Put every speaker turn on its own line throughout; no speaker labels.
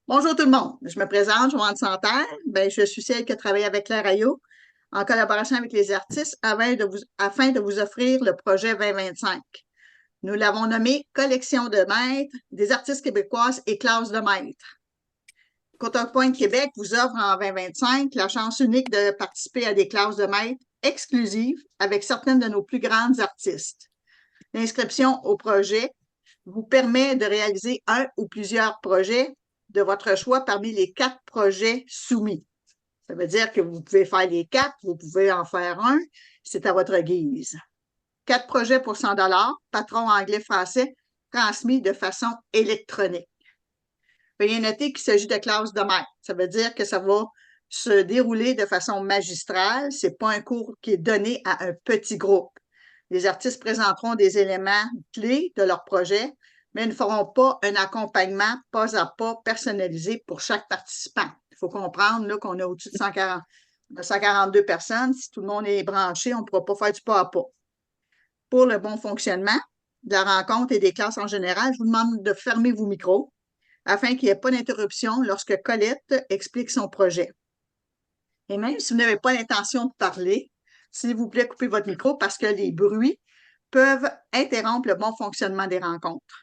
Bonjour tout le monde, je me présente, Joanne Santerre. Je suis celle qui a travaillé avec Claire Ayot en collaboration avec les artistes afin de vous offrir le projet 2025. Nous l'avons nommé Collection de maîtres des artistes québécoises et classes de maîtres. Contrepoint Québec vous offre en 2025 la chance unique de participer à des classes de maîtres exclusives avec certaines de nos plus grandes artistes. L'inscription au projet vous permet de réaliser un ou plusieurs projets de votre choix parmi les 4 projets soumis. Ça veut dire que vous pouvez faire les 4, vous pouvez en faire un, c'est à votre guise. 4 projets pour 100 patron anglais-français, transmis de façon électronique. Veuillez noter qu'il s'agit de classes de maître. Ça veut dire que ça va se dérouler de façon magistrale. Ce n'est pas un cours qui est donné à un petit groupe. Les artistes présenteront des éléments clés de leur projet, mais ne feront pas un accompagnement pas à pas personnalisé pour chaque participant. Il faut comprendre là, qu'on a au-dessus de 142 personnes. Si tout le monde est branché, on ne pourra pas faire du pas à pas. Pour le bon fonctionnement de la rencontre et des classes en général, je vous demande de fermer vos micros afin qu'il n'y ait pas d'interruption lorsque Colette explique son projet. Et même si vous n'avez pas l'intention de parler, s'il vous plaît, coupez votre micro parce que les bruits peuvent interrompre le bon fonctionnement des rencontres.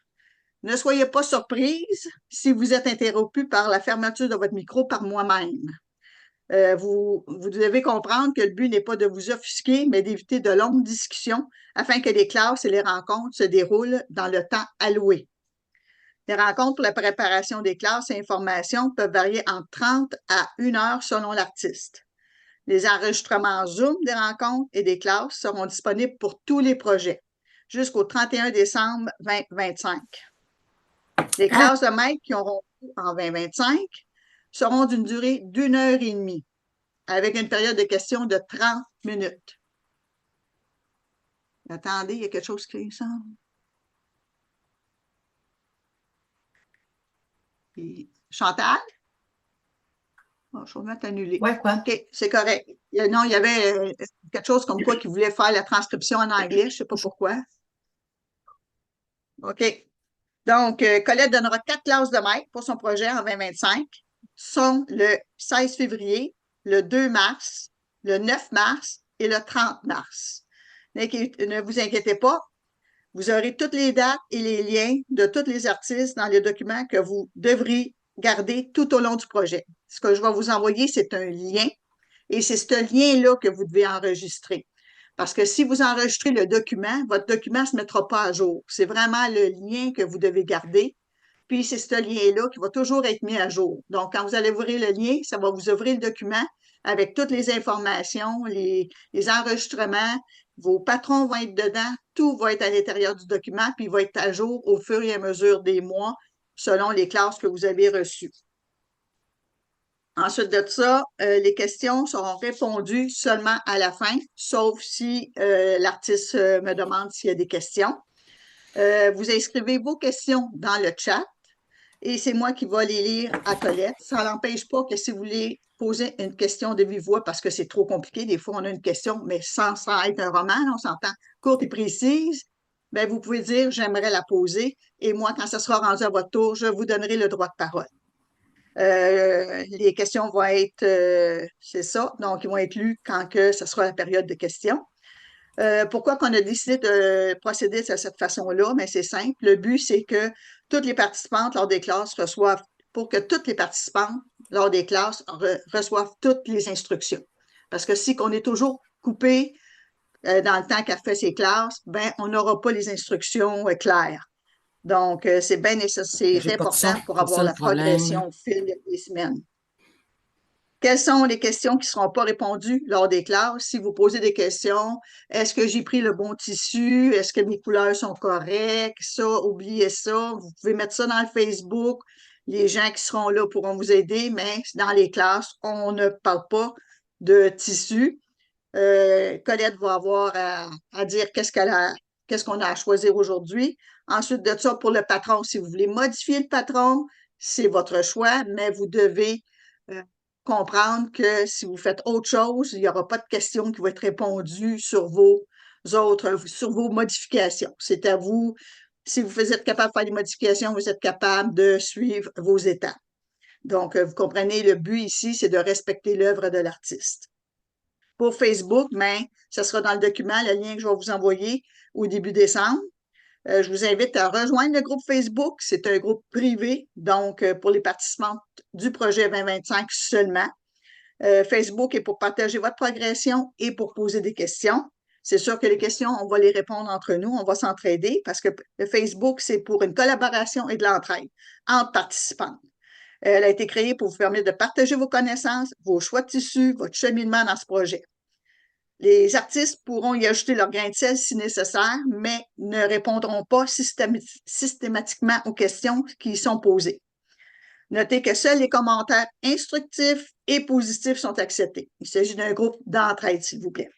Ne soyez pas surprise si vous êtes interrompu par la fermeture de votre micro par moi-même. Vous devez comprendre que le but n'est pas de vous offusquer, mais d'éviter de longues discussions afin que les classes et les rencontres se déroulent dans le temps alloué. Les rencontres pour la préparation des classes et informations peuvent varier entre 30 à 1 heure selon l'artiste. Les enregistrements Zoom des rencontres et des classes seront disponibles pour tous les projets jusqu'au 31 décembre 2025. Les classes de maître qui auront lieu en 2025 seront d'une durée d'1 heure et demie avec une période de questions de 30 minutes. Attendez, il y a quelque chose qui semble. Chantal? Bon, je vais mettre annulé.
Ouais, quoi?
OK, c'est correct. Non, il y avait quelque chose comme quoi qui voulait faire la transcription en anglais, je ne sais pas pourquoi. OK. Donc, Colette donnera 4 classes de maître pour son projet en 2025. Sont le 16 février, le 2 mars, le 9 mars et le 30 mars. Ne vous inquiétez pas, vous aurez toutes les dates et les liens de tous les artistes dans les documents que vous devrez garder tout au long du projet. Ce que je vais vous envoyer, c'est un lien et c'est ce lien-là que vous devez enregistrer. Parce que si vous enregistrez le document, votre document ne se mettra pas à jour. C'est vraiment le lien que vous devez garder. Puis c'est ce lien-là qui va toujours être mis à jour. Donc, quand vous allez ouvrir le lien, ça va vous ouvrir le document avec toutes les informations, les enregistrements. Vos patrons vont être dedans. Tout va être à l'intérieur du document, puis il va être à jour au fur et à mesure des mois selon les classes que vous avez reçues. Ensuite de ça, les questions seront répondues seulement à la fin, sauf si l'artiste me demande s'il y a des questions. Vous inscrivez vos questions dans le chat et c'est moi qui vais les lire à Colette. Ça n'empêche pas que si vous voulez poser une question de vive voix parce que c'est trop compliqué, des fois on a une question, mais sans être un roman, on s'entend courte et précise, bien, vous pouvez dire j'aimerais la poser et moi, quand ce sera rendu à votre tour, je vous donnerai le droit de parole. Les questions vont être, c'est ça, donc ils vont être lus quand que ce sera la période de questions. Pourquoi qu'on a décidé de procéder de cette façon-là? Mais c'est simple. Le but, c'est que toutes les participantes lors des classes reçoivent, pour que toutes les participantes lors des classes reçoivent toutes les instructions. Parce que si on est toujours coupé dans le temps qu'elle fait ses classes, ben on n'aura pas les instructions claires. Donc, c'est bien nécessaire,
J'ai
c'est
pas de son.
important pour
C'est ça
avoir
le
la
problème, là.
progression au fil des semaines. Quelles sont les questions qui ne seront pas répondues lors des classes? Si vous posez des questions, est-ce que j'ai pris le bon tissu? Est-ce que mes couleurs sont correctes? Ça, oubliez ça. Vous pouvez mettre ça dans le Facebook. Les gens qui seront là pourront vous aider, mais dans les classes, on ne parle pas de tissu. Colette va avoir à dire qu'est-ce qu'on a à choisir aujourd'hui. Ensuite de ça, pour le patron, si vous voulez modifier le patron, c'est votre choix, mais vous devez euh, comprendre que si vous faites autre chose, il n'y aura pas de questions qui vont être répondues sur vos modifications. C'est à vous. Si vous êtes capable de faire des modifications, vous êtes capable de suivre vos étapes. Donc, vous comprenez, le but ici, c'est de respecter l'œuvre de l'artiste. Pour Facebook, ben, ce sera dans le document, le lien que je vais vous envoyer au début décembre. Je vous invite à rejoindre le groupe Facebook. C'est un groupe privé, donc pour les participants du projet 2025 seulement. Facebook est pour partager votre progression et pour poser des questions. C'est sûr que les questions, on va les répondre entre nous, on va s'entraider parce que le Facebook, c'est pour une collaboration et de l'entraide entre participants. Elle a été créée pour vous permettre de partager vos connaissances, vos choix de tissus, votre cheminement dans ce projet. Les artistes pourront y ajouter leur grain de sel si nécessaire, mais ne répondront pas systématiquement aux questions qui y sont posées. Notez que seuls les commentaires instructifs et positifs sont acceptés. Il s'agit d'un groupe d'entraide, s'il vous plaît.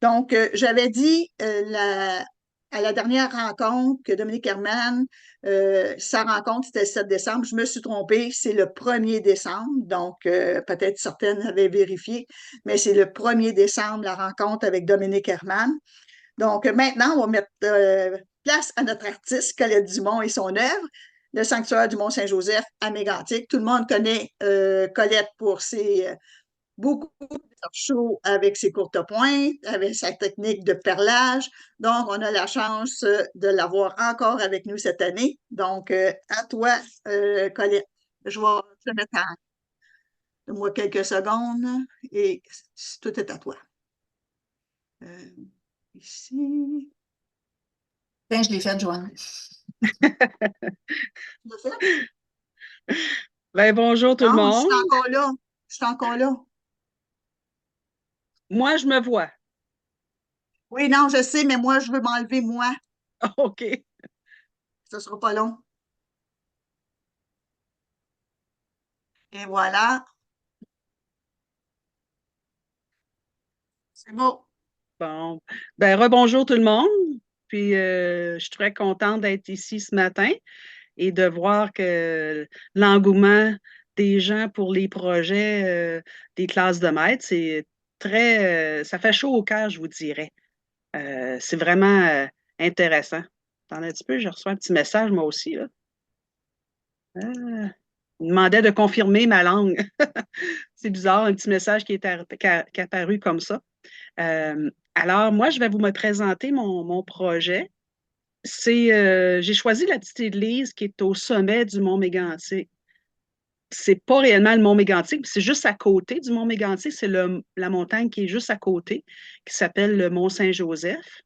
Donc, j'avais dit à la dernière rencontre que Dominique Herman, sa rencontre, c'était le 7 décembre. Je me suis trompée, c'est le 1er décembre. Donc, peut-être certaines avaient vérifié, mais c'est le 1er décembre, la rencontre avec Dominique Herman. Donc, maintenant, on va mettre place à notre artiste, Colette Dumont et son œuvre, le sanctuaire du Mont-Saint-Joseph à Mégantic. Tout le monde connaît Colette pour ses beaucoup de shows avec ses courtes pointes, avec sa technique de perlage. Donc, on a la chance de l'avoir encore avec nous cette année. Donc, à toi, Colette. Je vais te mettre en moi quelques secondes et tout est à toi. Euh, ici.
Ben, je l'ai fait, Joanne.
Tu l'as fait?
Ben, bonjour tout le
Non, je
monde.
suis encore là. Je suis encore là.
Moi, je me vois.
Oui, non, je sais, mais moi, je veux m'enlever moi.
OK.
Ce sera pas long. Et voilà. C'est beau.
Bon. Ben, rebonjour tout le monde. Puis, je suis très contente d'être ici ce matin et de voir que l'engouement des gens pour les projets des classes de maître, c'est ça fait chaud au cœur, je vous dirais. C'est vraiment intéressant. Attendez un petit peu, je reçois un petit message moi aussi, là. Il me demandait de confirmer ma langue. C'est bizarre, un petit message qui est apparu comme ça. Alors, moi, je vais vous me présenter mon projet. J'ai choisi la petite église qui est au sommet du Mont Mégantic. C'est pas réellement le Mont Mégantic, c'est juste à côté du Mont Mégantic. C'est la montagne qui est juste à côté, qui s'appelle le Mont Saint-Joseph.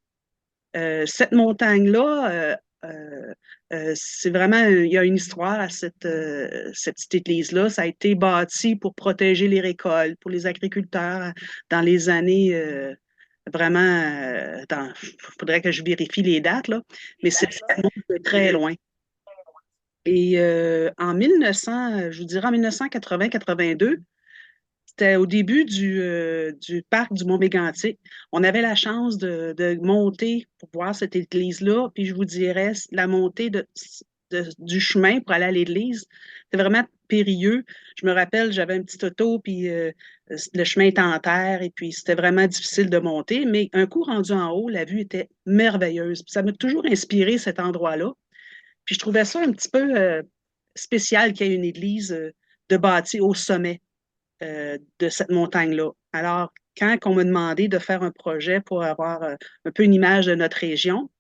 Cette montagne-là, c'est vraiment, il y a une histoire à cette petite église-là. Ça a été bâti pour protéger les récoltes, pour les agriculteurs dans les années vraiment, il faudrait que je vérifie les dates, là, mais ça monte de très loin. Et en 1900, je vous dirais en 1980-82, c'était au début du parc du Mont-Mégantic. On avait la chance de monter pour voir cette église-là. Puis je vous dirais, la montée du chemin pour aller à l'église, c'était vraiment périlleux. Je me rappelle, j'avais un petit auto, puis le chemin était en terre, et puis c'était vraiment difficile de monter. Mais un coup rendu en haut, la vue était merveilleuse. Puis ça m'a toujours inspiré cet endroit-là. Puis je trouvais ça un petit peu spécial qu'il y ait une église de bâtie au sommet de cette montagne-là. Alors, quand on m'a demandé de faire un projet pour avoir un peu une image de notre région,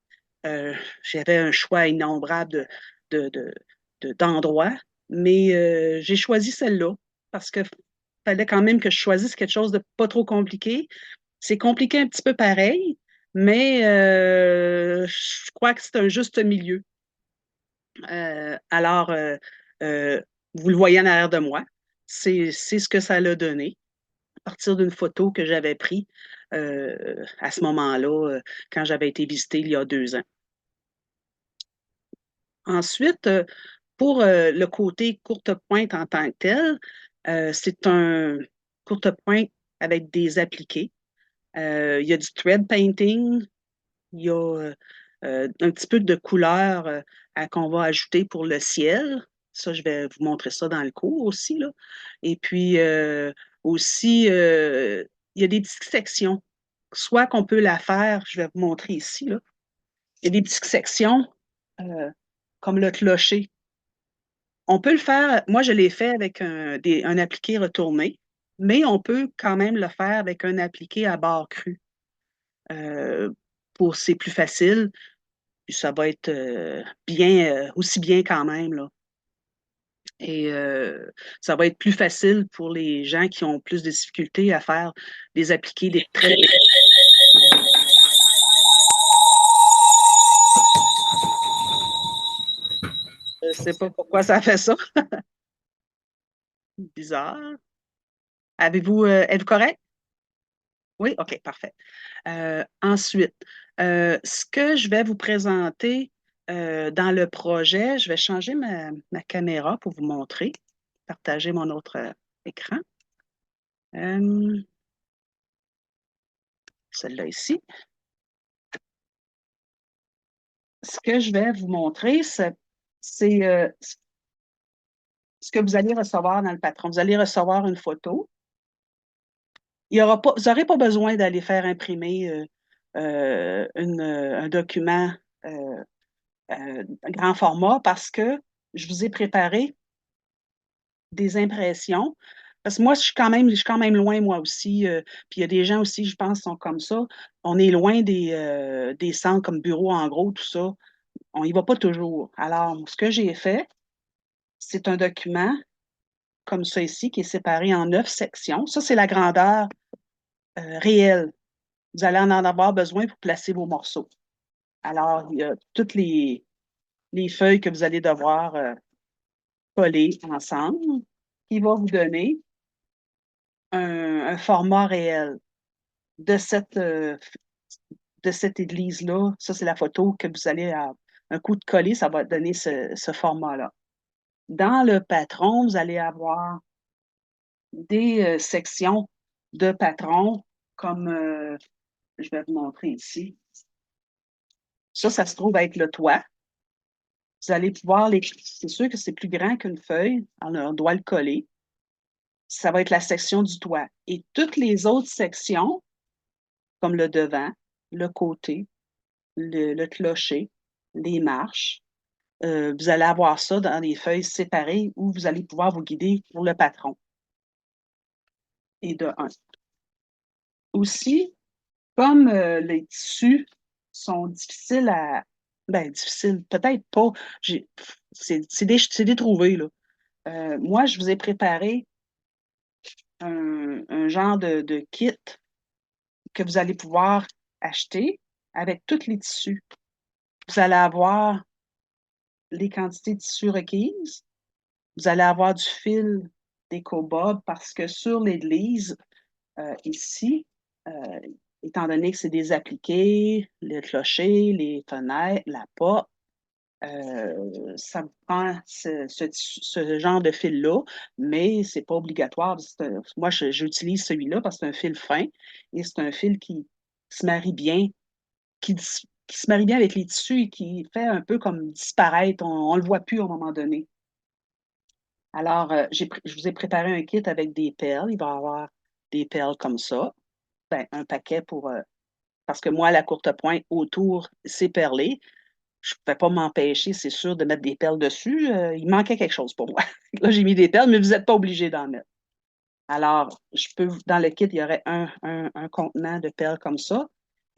j'avais un choix innombrable d'endroits, mais j'ai choisi celle-là parce qu'il fallait quand même que je choisisse quelque chose de pas trop compliqué. C'est compliqué un petit peu pareil, mais je crois que c'est un juste milieu. Alors, vous le voyez en arrière de moi, c'est ce que ça l'a donné à partir d'une photo que j'avais prise à ce moment-là, quand j'avais été visiter il y a 2 ans. Ensuite, pour le côté courte pointe en tant que tel, c'est un courte pointe avec des appliqués. Il y a du thread painting, il y a un petit peu de couleur qu'on va ajouter pour le ciel. Ça, je vais vous montrer ça dans le cours aussi, là. Et puis aussi, il y a des petites sections. Soit qu'on peut la faire, je vais vous montrer ici, là. Il y a des petites sections euh, comme le clocher. On peut le faire, moi je l'ai fait avec un appliqué retourné, mais on peut quand même le faire avec un appliqué à barre crue. Euh, c'est plus facile, puis ça va être bien, aussi bien quand même, là. Et ça va être plus facile pour les gens qui ont plus de difficultés à faire des appliqués, des traits. Je ne sais pas pourquoi ça fait ça. Bizarre. Êtes-vous correct? Oui, OK, parfait. Ensuite, ce que je vais vous présenter dans le projet, je vais changer ma caméra pour vous montrer, partager mon autre écran. Euh, Celle-là ici. Ce que je vais vous montrer, c'est ce que vous allez recevoir dans le patron. Vous allez recevoir une photo. Il y aura pas, vous n'aurez pas besoin d'aller faire imprimer un document grand format parce que je vous ai préparé des impressions. Parce que moi, je suis quand même loin, moi aussi. Puis il y a des gens aussi, je pense, qui sont comme ça. On est loin des centres comme bureau, en gros, tout ça. On n'y va pas toujours. Alors, ce que j'ai fait, c'est un document comme ça ici, qui est séparé en 9 sections. Ça, c'est la grandeur réelle. Vous allez en avoir besoin pour placer vos morceaux. Alors, il y a toutes les feuilles que vous allez devoir coller ensemble, qui va vous donner un format réel de cette église-là. Ça, c'est la photo que vous allez à un coup de coller, ça va donner ce format-là. Dans le patron, vous allez avoir des sections de patron, comme je vais vous montrer ici. Ça se trouve être le toit. Vous allez pouvoir c'est sûr que c'est plus grand qu'une feuille, alors on doit le coller. Ça va être la section du toit. Et toutes les autres sections, comme le devant, le côté, le clocher, les marches, vous allez avoir ça dans des feuilles séparées où vous allez pouvoir vous guider pour le patron. Et de un. Aussi, comme les tissus sont difficiles ben, difficiles, peut-être pas. C'est des trouvés, là. Moi, je vous ai préparé un genre de kit que vous allez pouvoir acheter avec tous les tissus. Vous allez avoir les quantités de tissus requises. Vous allez avoir du fil des cobob parce que sur l'église, ici, euh, étant donné que c'est des appliqués, le clocher, les fenêtres, la porte, ça prend ce genre de fil-là, mais c'est pas obligatoire. Moi, j'utilise celui-là parce que c'est un fil fin et c'est un fil qui se marie bien, qui se marie bien avec les tissus et qui fait un peu comme disparaître. On le voit plus à un moment donné. Alors, je vous ai préparé un kit avec des perles. Il va y avoir des perles comme ça. Ben, un paquet parce que moi, la courte pointe autour, c'est perlé. Je ne pouvais pas m'empêcher, c'est sûr, de mettre des perles dessus. Il manquait quelque chose pour moi. Là, j'ai mis des perles, mais vous n'êtes pas obligé d'en mettre. Alors, dans le kit, il y aurait un contenant de perles comme ça.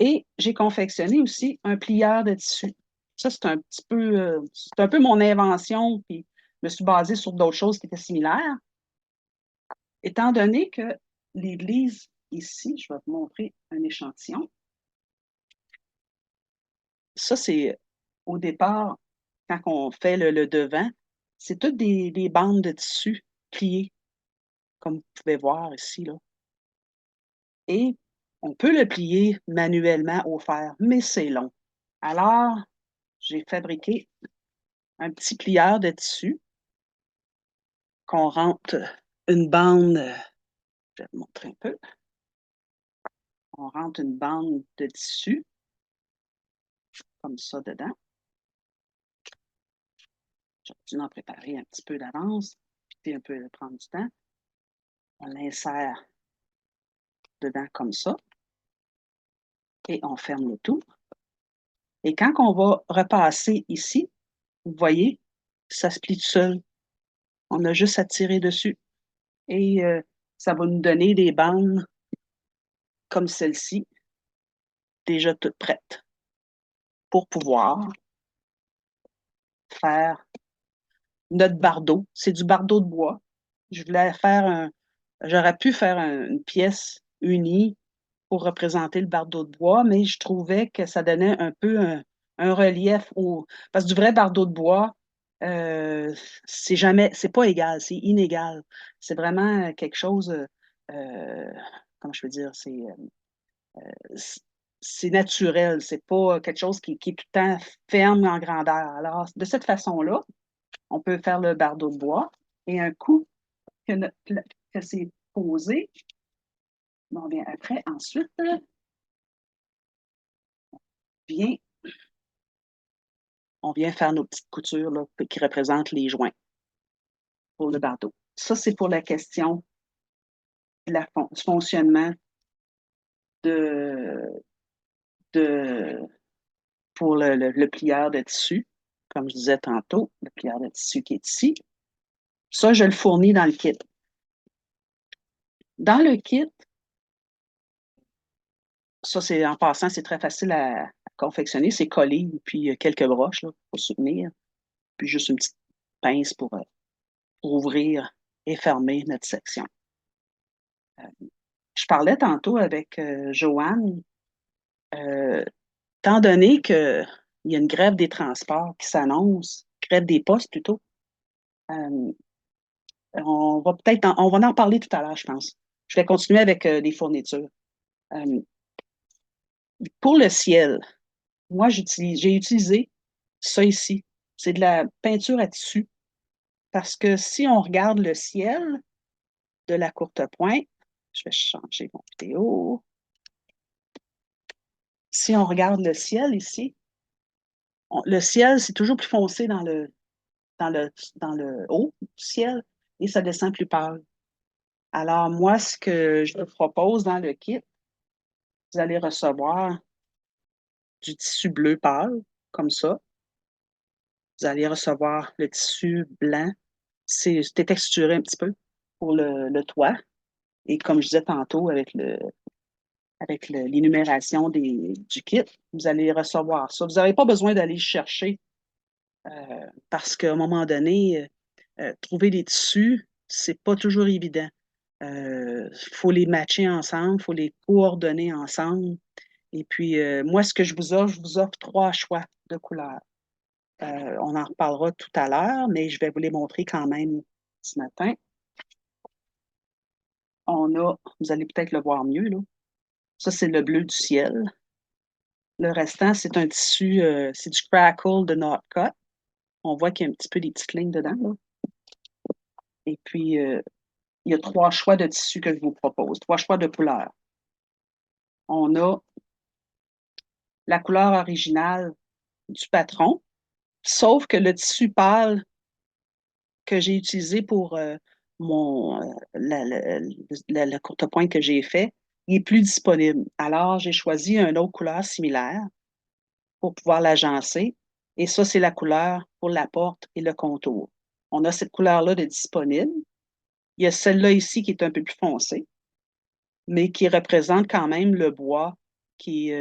Et j'ai confectionné aussi un plieur de tissu. Ça, c'est un peu mon invention, puis je me suis basée sur d'autres choses qui étaient similaires. Étant donné que l'église ici, je vais vous montrer un échantillon. Ça, c'est au départ, quand on fait le devant, c'est toutes des bandes de tissu pliées, comme vous pouvez voir ici, là. Et on peut le plier manuellement au fer, mais c'est long. Alors, j'ai fabriqué un petit plieur de tissu qu'on rentre une bande, je vais vous montrer un peu, on rentre une bande de tissu comme ça dedans. J'ai dû en préparer un petit peu d'avance, puis un peu prendre du temps. On l'insère dedans comme ça et on ferme le tout. Et quand on va repasser ici, vous voyez, ça se plie tout seul. On a juste à tirer dessus et ça va nous donner des bandes comme celle-ci, déjà toutes prêtes pour pouvoir faire notre bardeau. C'est du bardeau de bois. J'aurais pu faire une pièce unie pour représenter le bardeau de bois, mais je trouvais que ça donnait un peu un relief parce que du vrai bardeau de bois, c'est pas égal, c'est inégal. C'est vraiment quelque chose, comment je peux dire, c'est naturel, c'est pas quelque chose qui est tout le temps ferme en grandeur. Alors, de cette façon-là, on peut faire le bardeau de bois et un coup que c'est posé, on vient après, ensuite, vient, on vient faire nos petites coutures là, qui représentent les joints pour le bardeau. Ça, c'est pour la question du fonctionnement de, de, pour le plieur de tissu, comme je disais tantôt, le plieur de tissu qui est ici. Ça, je le fournis dans le kit. Dans le kit, ça, c'est en passant, c'est très facile à confectionner. C'est collé, puis quelques broches là, pour soutenir, puis juste une petite pince pour ouvrir et fermer notre section. Je parlais tantôt avec Joanne, étant donné qu'il y a une grève des transports qui s'annonce, grève des postes plutôt, euh, on va en parler tout à l'heure, je pense. Je vais continuer avec les fournitures. Euh, pour le ciel, moi, j'ai utilisé ça ici. C'est de la peinture à tissu. Parce que si on regarde le ciel de la courte pointe, je vais changer mon vidéo. Si on regarde le ciel ici, le ciel, c'est toujours plus foncé dans le haut du ciel et ça descend plus pâle. Alors, moi, ce que je vous propose dans le kit, vous allez recevoir du tissu bleu pâle, comme ça. Vous allez recevoir le tissu blanc. C'était texturé un petit peu pour le toit. Et comme je disais tantôt, avec l'énumération du kit, vous allez recevoir ça. Vous n'avez pas besoin d'aller chercher parce qu'à un moment donné, trouver les tissus, c'est pas toujours évident. Il faut les matcher ensemble, il faut les coordonner ensemble. Et puis, moi, ce que je vous offre 3 choix de couleurs. On en reparlera tout à l'heure, mais je vais vous les montrer quand même ce matin. Vous allez peut-être le voir mieux, là. Ça, c'est le bleu du ciel. Le restant, c'est un tissu, c'est du crackle de Northcott. On voit qu'il y a un petit peu des petites lignes dedans, là. Et puis, il y a 3 choix de tissus que je vous propose, 3 choix de couleurs. On a la couleur originale du patron, sauf que le tissu pâle que j'ai utilisé pour la courte pointe que j'ai fait, il est plus disponible. Alors, j'ai choisi une autre couleur similaire pour pouvoir l'agencer. Et ça, c'est la couleur pour la porte et le contour. On a cette couleur-là de disponible. Il y a celle-là ici qui est un peu plus foncée, mais qui représente quand même le bois qui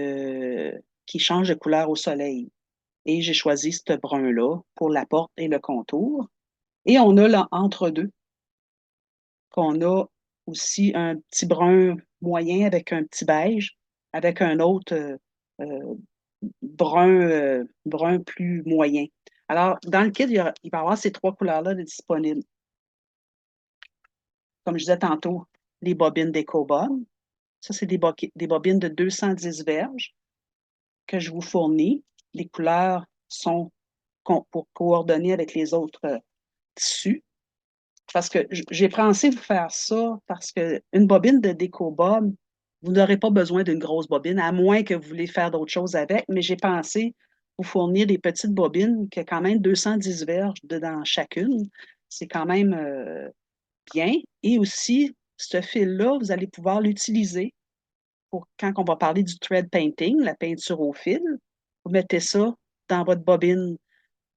change de couleur au soleil. Et j'ai choisi ce brun-là pour la porte et le contour. Et on a l'entre-deux, qu'on a aussi un petit brun moyen avec un petit beige, avec un autre euh, brun plus moyen. Alors, dans le kit, il va y avoir ces 3 couleurs-là de disponibles. Comme je disais tantôt, les bobines d'EcoBond. Ça, c'est des bobines de 210 verges que je vous fournis. Les couleurs sont pour coordonner avec les autres tissus. Parce que j'ai pensé vous faire ça parce qu'une bobine de DecoBob, vous n'aurez pas besoin d'une grosse bobine, à moins que vous voulez faire d'autres choses avec, mais j'ai pensé vous fournir des petites bobines qui ont quand même 210 verges dedans chacune. C'est quand même bien. Et aussi, ce fil-là, vous allez pouvoir l'utiliser pour quand on va parler du thread painting, la peinture au fil. Vous mettez ça dans votre bobine.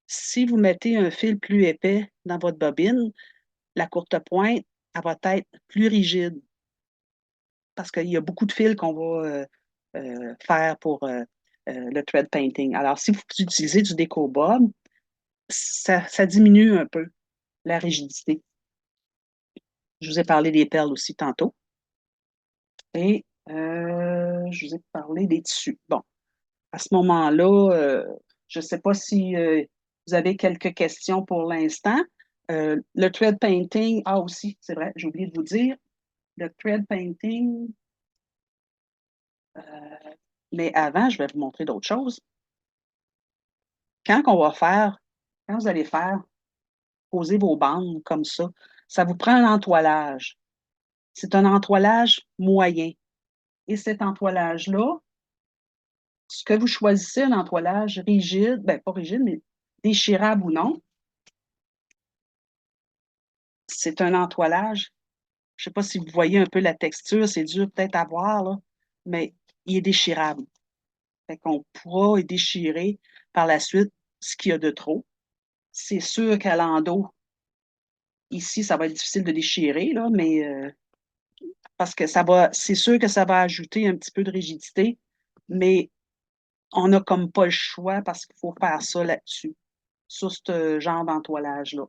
Si vous mettez un fil plus épais dans votre bobine, la courte pointe, elle va être plus rigide parce qu'il y a beaucoup de fils qu'on va faire pour le thread painting. Alors, si vous utilisez du déco-bob, ça diminue un peu la rigidité. Je vous ai parlé des perles aussi tantôt. Et je vous ai parlé des tissus. Bon, à ce moment-là, je ne sais pas si vous avez quelques questions pour l'instant. Le thread painting, ah aussi, c'est vrai, j'ai oublié de vous dire, le thread painting, euh, mais avant, je vais vous montrer d'autres choses. Quand vous allez faire, poser vos bandes comme ça vous prend un entoilage. C'est un entoilage moyen. Et cet entoilage-là, ce que vous choisissez, un entoilage rigide, ben pas rigide, mais déchirable ou non, c'est un entoilage. Je ne sais pas si vous voyez un peu la texture, c'est dur peut-être à voir, là, mais il est déchirable. Fait qu'on pourra déchirer par la suite ce qu'il y a de trop. C'est sûr qu'à l'endos, ici, ça va être difficile de déchirer, là, mais parce que c'est sûr que ça va ajouter un petit peu de rigidité, mais on n'a comme pas le choix parce qu'il faut faire ça là-dessus, sur ce genre d'entoilage-là.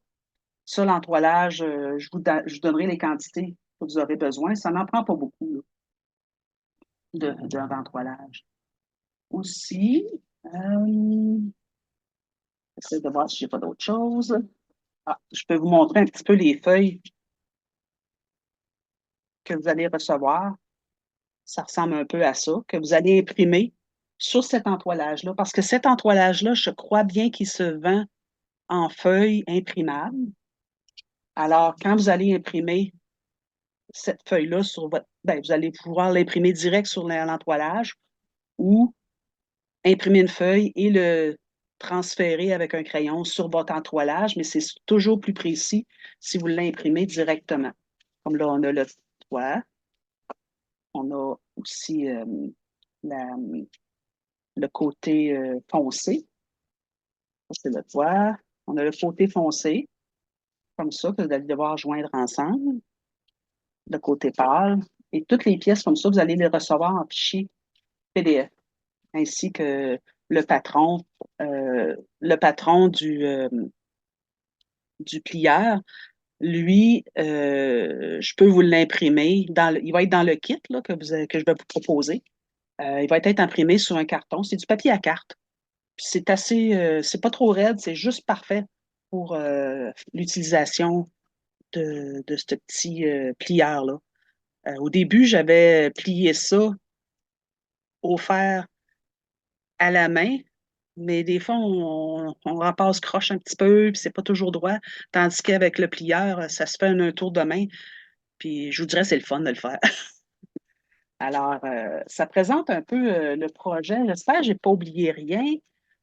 Ça, l'entoilage, je vous donnerai les quantités que vous aurez besoin. Ça n'en prend pas beaucoup d'entoilage. Aussi, j'essaie de voir si je n'ai pas d'autre chose. Ah, je peux vous montrer un petit peu les feuilles que vous allez recevoir. Ça ressemble un peu à ça, que vous allez imprimer sur cet entoilage-là. Parce que cet entoilage-là, je crois bien qu'il se vend en feuilles imprimables. Alors, quand vous allez imprimer cette feuille-là sur votre... Ben, vous allez pouvoir l'imprimer direct sur l'entoilage ou imprimer une feuille et le transférer avec un crayon sur votre entoilage, mais c'est toujours plus précis si vous l'imprimez directement. Comme là, on a le toit, on a aussi la- le côté foncé. Ça, c'est le toit. On a le côté foncé, comme ça, que vous allez devoir joindre ensemble. Le côté pâle. Et toutes les pièces comme ça, vous allez les recevoir en fichier PDF, ainsi que le patron, le patron du plieur. Lui, je peux vous l'imprimer. Il va être dans le kit là, que je vais vous proposer. Il va être imprimé sur un carton. C'est du papier à carte. C'est assez, c'est pas trop raide, c'est juste parfait pour l'utilisation de ce petit plieur-là. Au début, j'avais plié ça au fer à la main, mais des fois, on repasse croche un petit peu, puis c'est pas toujours droit. Tandis qu'avec le plieur, ça se fait un tour de main, puis je vous dirais, c'est le fun de le faire. Alors, ça présente un peu le projet. J'espère que je n'ai pas oublié rien.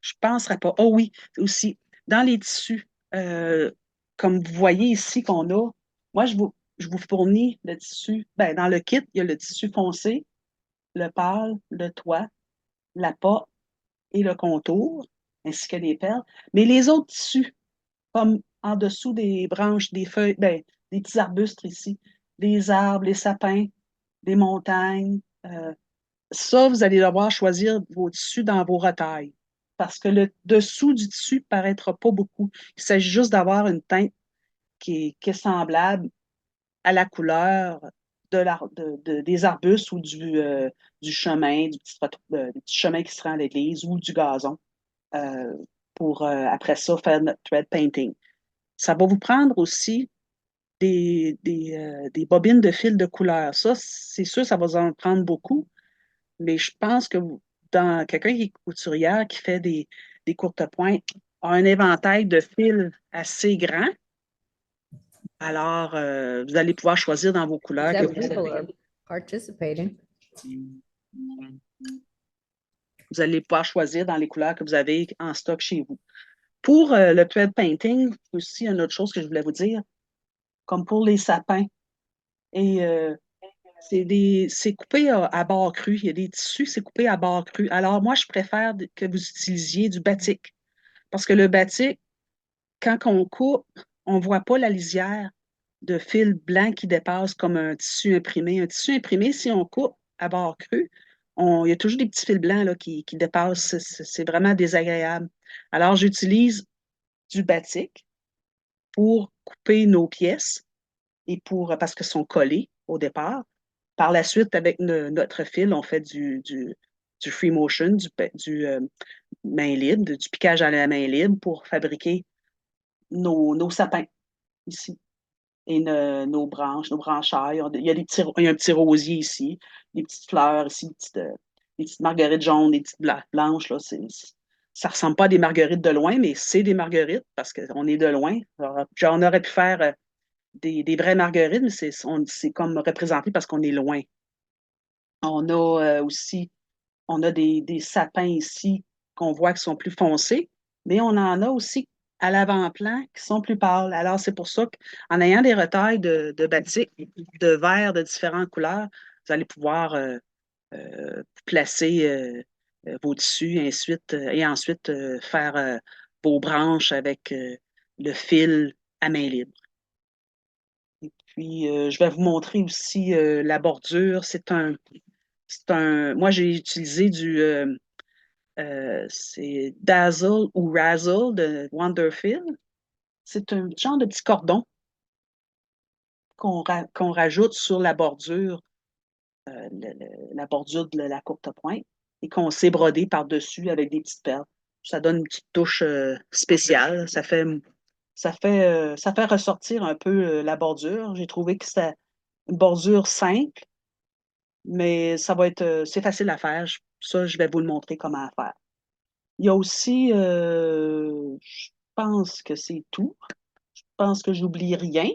Je ne penserais pas. Oh oui, aussi, dans les tissus, comme vous voyez ici qu'on a, moi, je vous fournis le tissu. Ben, dans le kit, il y a le tissu foncé, le pâle, le toit, la pas et le contour, ainsi que les perles. Mais les autres tissus, comme en dessous des branches, des feuilles, ben, des petits arbustes ici, des arbres, les sapins, des montagnes, ça, vous allez devoir choisir vos tissus dans vos retailles. Parce que le dessous du tissu ne paraîtra pas beaucoup. Il s'agit juste d'avoir une teinte qui est semblable à la couleur des arbustes ou du chemin, du petit chemin qui se rend à l'église ou du gazon euh, pour après ça faire notre thread painting. Ça va vous prendre aussi des bobines de fil de couleur. Ça, c'est sûr, ça va vous en prendre beaucoup, mais je pense que dans quelqu'un qui est couturière, qui fait des courtes pointes, a un éventail de fils assez grand. Alors, vous allez pouvoir choisir dans vos couleurs que
Except
vous
people
avez.
are participating.
Vous allez pouvoir choisir dans les couleurs que vous avez en stock chez vous. Pour le thread painting, aussi, une autre chose que je voulais vous dire, comme pour les sapins, et c'est coupé à barre crue. Il y a des tissus, c'est coupé à barre crue. Alors, moi, je préfère que vous utilisiez du batik. Parce que le batik, quand on coupe, on ne voit pas la lisière. de fil blanc qui dépasse comme un tissu imprimé. Un tissu imprimé, si on coupe à bord cru, il y a toujours des petits fils blancs là, qui dépassent. C'est vraiment désagréable. Alors, j'utilise du batik pour couper nos pièces et parce qu'elles sont collées au départ. Par la suite, avec notre fil, on fait du free motion, du main libre, du piquage à la main libre pour fabriquer nos sapins ici et nos branches, nos branchailles. Il y a il y a un petit rosier ici, des petites fleurs ici, des petites marguerites jaunes, des petites blanches. Là, ça ressemble pas à des marguerites de loin, mais c'est des marguerites parce qu'on est de loin. Alors, on aurait pu faire des vraies marguerites, mais c'est comme représenté parce qu'on est loin. On a aussi on a des sapins ici qu'on voit qui sont plus foncés, mais on en a aussi à l'avant-plan qui sont plus pâles. Alors, c'est pour ça qu'en ayant des retails de batik, de verres de différentes couleurs, vous allez pouvoir placer vos tissus et ensuite faire vos branches avec le fil à main libre. Et puis, je vais vous montrer aussi la bordure. Moi, j'ai utilisé c'est Dazzle ou Razzle de Wonderfil. C'est un genre de petit cordon qu'on rajoute sur la bordure, la bordure de la courte pointe, et qu'on sait broder par-dessus avec des petites perles. Ça donne une petite touche spéciale. Ça fait ressortir un peu la bordure. J'ai trouvé que c'était une bordure simple, mais c'est facile à faire. Ça, je vais vous le montrer comment faire. Il y a aussi, je pense que c'est tout. Je pense que j'oublie rien.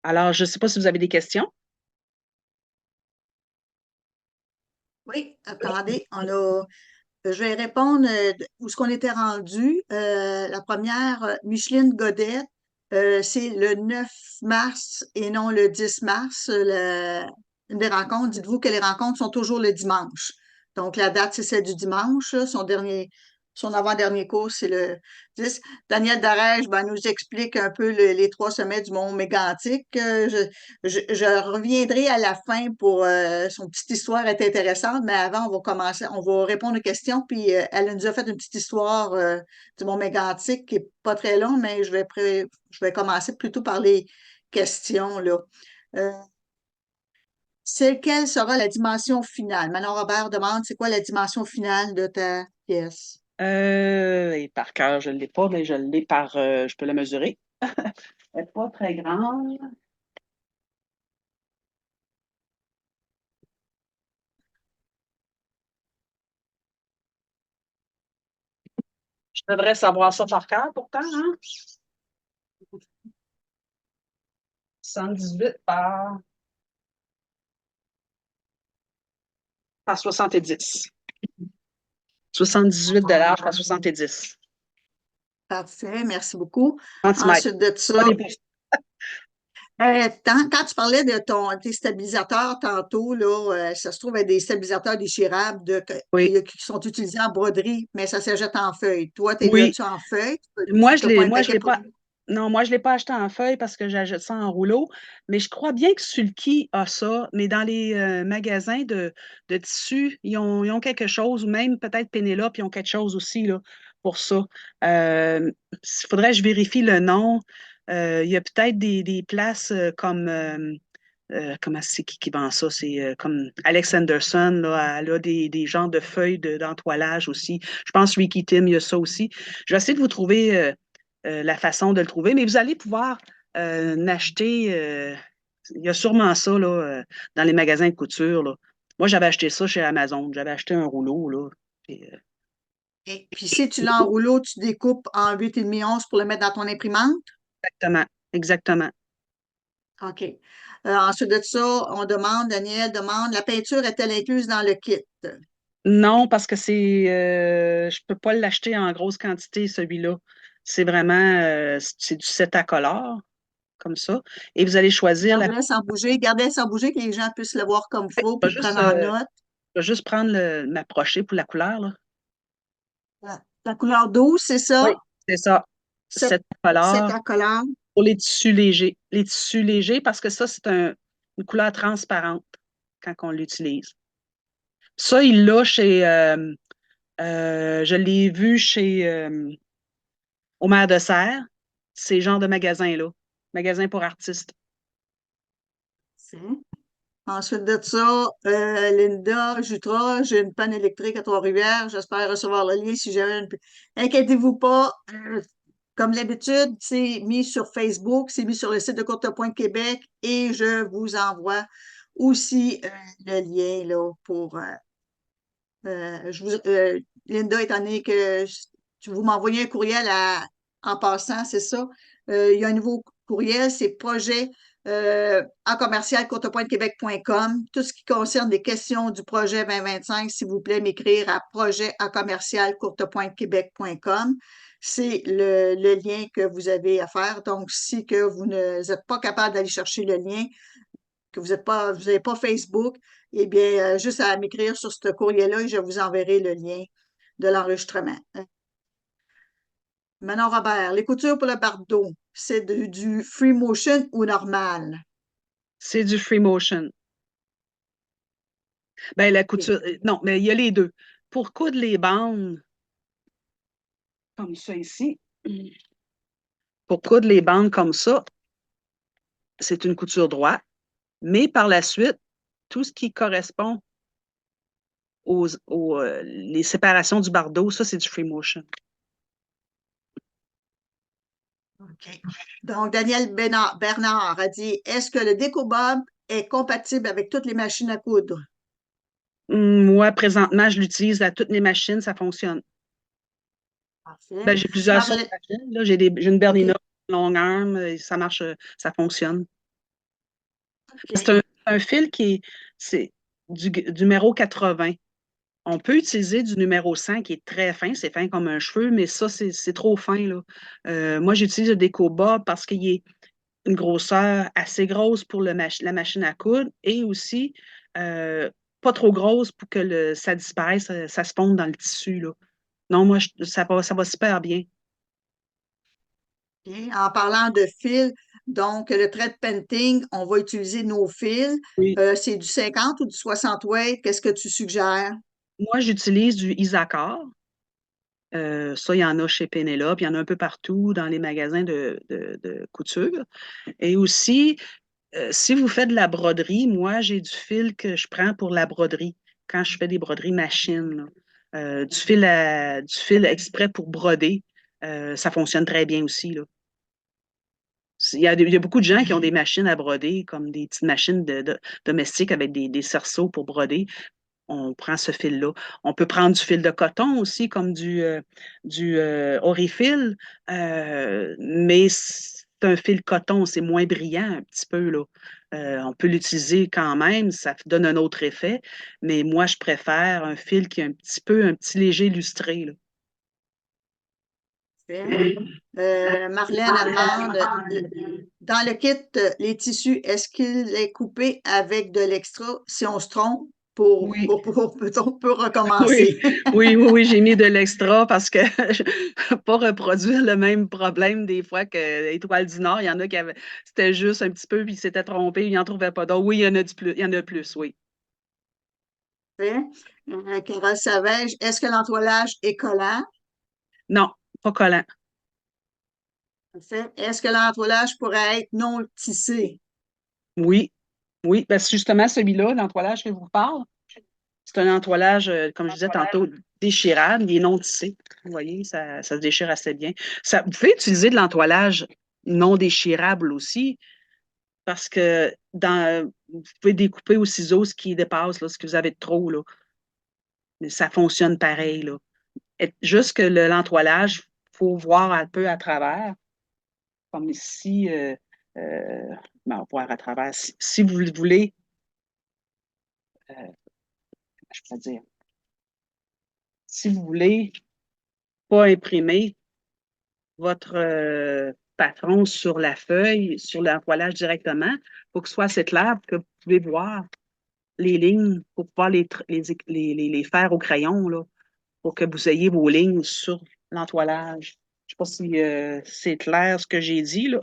Alors, je ne sais pas si vous avez des questions.
Oui, attendez, je vais répondre où est-ce qu'on était rendu. La première, Micheline Godet, c'est le 9 mars et non le 10 mars, une des rencontres. Dites-vous que les rencontres sont toujours le dimanche. Donc, la date, c'est celle du dimanche. Là. Son avant-dernier cours, c'est le 10. Daniel Darèche, ben, nous explique un peu les trois sommets du mont Mégantic. Je reviendrai à la fin pour son petite histoire est intéressante, mais avant, on va répondre aux questions. Puis elle nous a fait une petite histoire du Mont Mégantic qui est pas très long, mais je vais commencer plutôt par les questions là. Euh, quelle sera la dimension finale? Manon Robert demande c'est quoi la dimension finale de ta pièce?
Et par cœur, je ne l'ai pas, mais je peux la mesurer. Elle n'est pas très grande. Je devrais savoir ça par cœur pourtant, hein? 78 par 70. 78 par 70
Parfait, merci beaucoup.
centimètres.
Ensuite de
Pas
ça,
des pouces.
quand tu parlais de tes stabilisateurs tantôt, là, ça se trouve être des stabilisateurs déchirables
Oui,
qui sont utilisés en broderie, mais ça se jette en feuille. Toi, tu
oui.
l'as-tu en feuille?
Moi,
Tu n'as pas un
moi, je
paquet
l'ai
pour
pas. Non, moi, je ne l'ai pas acheté en feuille parce que j'achète ça en rouleau. Mais je crois bien que Sulky a ça. Mais dans les magasins de tissus, ils ont quelque chose, ou même peut-être Pénélope, ils ont quelque chose aussi là, pour ça. Il faudrait que je vérifie le nom. Il y a peut-être des places comme comment c'est qui vend ça? C'est comme Alex Anderson, là, elle a des genres de feuilles d'entoilage aussi. Je pense Ricky Tim, il y a ça aussi. Je vais essayer de vous trouver la façon de le trouver, mais vous allez pouvoir l'acheter. Il y a sûrement ça là, dans les magasins de couture. Là. Moi, j'avais acheté ça chez Amazon. J'avais acheté un rouleau. Là, puis,
et puis si tu l'as en rouleau, tu découpes en 8,5 onces pour le mettre dans ton imprimante?
exactement. Exactement.
OK. Ensuite de ça, Daniel demande, la peinture est-elle incluse dans le kit?
Non, parce que je peux pas l'acheter en grosse quantité, celui-là. C'est vraiment, c'est du set à color, comme ça. Et vous allez choisir
Gardez-le sans bouger, que les gens puissent le voir comme
je
faut,
vais
puis le prendre en note.
juste prendre m'approcher pour la couleur, là.
La couleur 12, c'est ça?
Oui, c'est ça.
C'est
Set à
c'est
color
à collant.
pour les tissus légers. les tissus légers parce que ça, c'est une couleur transparente quand on l'utilise. Ça, il l'a chez, je l'ai vu chez au Maire de Serres, ces genres de magasins-là, magasins pour artistes.
Ensuite de ça, Linda Jutra, j'ai une panne électrique à Trois-Rivières. J'espère recevoir le lien si jamais Inquiétez-vous pas. Comme d'habitude, c'est mis sur Facebook, c'est mis sur le site de Courtepointe Québec et je vous envoie aussi le lien là, pour Linda, étant donné que vous m'envoyez un courriel en passant, c'est ça. Il y a un nouveau courriel, c'est projet en commercial courtepointequebec.com. Tout ce qui concerne les questions du projet 2025, s'il vous plaît, m'écrire à projet en commercial courtepointequebec.com. C'est le lien que vous avez à faire. Donc, si que vous n'êtes pas capable d'aller chercher le lien, que vous n'avez pas Facebook, eh bien, juste à m'écrire sur ce courrier-là et je vous enverrai le lien de l'enregistrement. Manon Robert, les coutures pour le bardeau, c'est du free motion ou normal?
C'est du free motion. Ben, la couture, non, mais il y a les deux. Pour coudre les bandes, comme ça ici, pour coudre les bandes comme ça, c'est une couture droite. Mais par la suite, tout ce qui correspond les séparations du bardeau, ça, c'est du free motion.
OK. Donc, Daniel Bernard a dit, est-ce que le Décobob est compatible avec toutes les machines à coudre?
Moi, présentement, je l'utilise à toutes les machines, ça fonctionne.
Parfait.
Ben, j'ai plusieurs sortes de machines. Là. J'ai une Bernina
OK.
long arm, ça marche, ça fonctionne. C'est
OK.
un fil c'est du numéro 80. On peut utiliser du numéro 100 qui est très fin, c'est fin comme un cheveu, mais ça, c'est trop fin, là. Moi, j'utilise le Décoba parce qu'il est une grosseur assez grosse pour la machine à coudre et aussi euh, pas trop grosse pour que ça disparaisse, ça se fonde dans le tissu, là. Non, moi, ça va super bien.
OK. En parlant de fils, donc le thread painting, on va utiliser nos fils.
Oui.
C'est du 50 ou du 60 weight? Qu'est-ce que tu suggères?
Moi, j'utilise du Isacor. Ça, il y en a chez Pénélope, il y en a un peu partout dans les magasins de couture. Et aussi, si vous faites de la broderie, moi, j'ai du fil que je prends pour la broderie, quand je fais des broderies machines, là. Du fil exprès pour broder, ça fonctionne très bien aussi, là. Il y a beaucoup de gens qui ont des machines à broder, comme des petites machines domestiques avec des cerceaux pour broder. On prend ce fil-là. On peut prendre du fil de coton aussi, comme du Orifil, mais c'est un fil coton, c'est moins brillant un petit peu, là. On peut l'utiliser quand même, ça donne un autre effet, mais moi, je préfère un fil qui est un petit léger lustré, là.
Parfait. Marlène elle demande, dans le kit, les tissus, est-ce qu'il est coupé avec de l'extra si on se trompe
Oui,
on peut
oui,
recommencer?
oui, j'ai mis de l'extra parce que je ne pas reproduire le même problème des fois que l'Étoile du Nord. Il y en a qui avaient, c'était juste un petit peu, puis ils s'étaient trompés, ils n'en trouvaient pas d'autres. Oui, il y en a il y en a plus, oui.
Parfait. Carole Savage, est-ce que l'entoilage est collant?
Non, pas collant.
Parfait. Est-ce que l'entoilage pourrait être non tissé?
Oui, oui, parce que justement, celui-là, l'entoilage que je vous parle, c'est un entoilage, comme je disais tantôt, déchirable, il est non tissé. Vous voyez, ça se déchire assez bien. Vous pouvez utiliser de l'entoilage non déchirable aussi, parce que vous pouvez découper au ciseau ce qui dépasse, là, ce que vous avez de trop, là. Mais ça fonctionne pareil, là. Juste que l'entoilage, il faut voir un peu à travers, comme ici, bon, voir à travers. Si vous le voulez, je peux dire, si vous voulez pas imprimer votre patron sur la feuille, sur l'entoilage directement, il faut que ce soit assez clair pour que vous pouvez voir les lignes pour pouvoir les faire au crayon, là, pour que vous ayez vos lignes sur l'entoilage. Je ne sais pas si c'est clair ce que j'ai dit, là.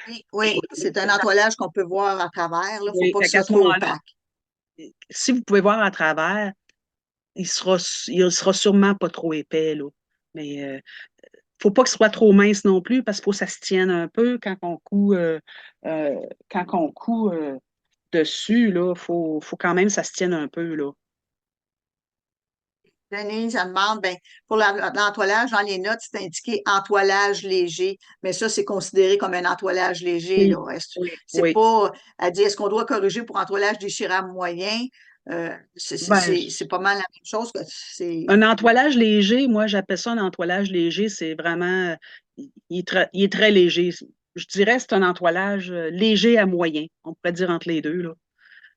Oui, oui, c'est un entoilage qu'on peut voir à travers. Il ne faut
Oui,
pas que
fait
ce
qu'à
soit
ce
trop
moment-là,
opaque.
si vous pouvez voir à travers, il sera sûrement pas trop épais, là. Mais faut pas que ce soit trop mince non plus parce qu'il faut que ça se tienne un peu euh, quand on coud dessus, là, faut quand même que ça se tienne un peu, là.
Denise, elle demande, ben, pour l'entoilage, dans les notes, c'est indiqué entoilage léger, mais ça, c'est considéré comme un entoilage léger,
Oui,
là.
oui,
C'est
oui.
pas, elle dit, est-ce qu'on doit corriger pour entoilage déchirable moyen?
Ben,
C'est pas mal la même chose que c'est.
un entoilage léger, moi, j'appelle ça un entoilage léger, c'est vraiment, il est très léger. Je dirais que c'est un entoilage léger à moyen. On pourrait dire entre les deux, là.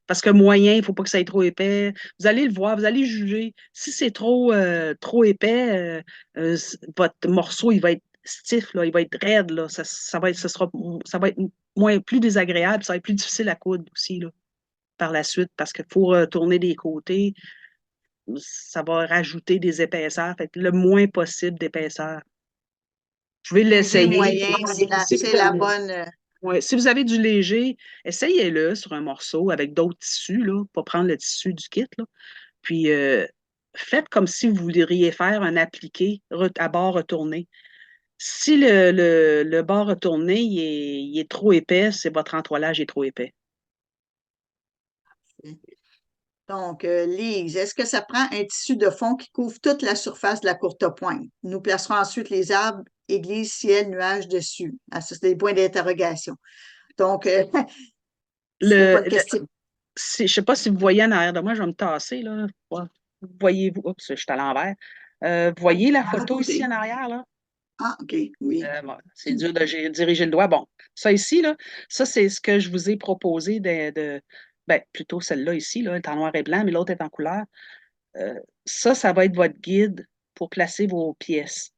Parce que moyen, il ne faut pas que ça aille trop épais. Vous allez le voir, vous allez juger. Si c'est trop épais, votre morceau, il va être stiff, là, il va être raide, là. Ça va être plus désagréable, ça va être plus difficile à coudre aussi, là, par la suite, parce qu'il faut tourner des côtés, ça va rajouter des épaisseurs. Fait que le moins possible d'épaisseur. Vous pouvez
Léger,
l'essayer.
moyen,
Si vous
c'est la
avez,
bonne.
ouais, si vous avez du léger, essayez-le sur un morceau avec d'autres tissus, là, pas prendre le tissu du kit, là. Puis faites comme si vous voudriez faire un appliqué à bord retourné. Si le bord retourné il est trop épais, c'est votre entoilage est trop épais.
Donc, Lise, est-ce que ça prend un tissu de fond qui couvre toute la surface de la courte pointe? Nous placerons ensuite les arbres, églises, ciel, nuages dessus. Ah, ça, c'est des points d'interrogation. Donc, c'est
Le,
pas une question.
je ne sais pas si vous voyez en arrière de moi, je vais me tasser, là. Ouais. Voyez-vous, oups, je suis à l'envers. Vous voyez la
De l'autre
photo ici
côté.
en arrière, là?
Ah, OK, oui.
Bon, c'est dur de diriger le doigt. Bon, ça ici, là, ça, c'est ce que je vous ai proposé ben, plutôt celle-là ici, là, elle est en noir et blanc, mais l'autre est en couleur. Euh, ça va être votre guide pour placer vos pièces.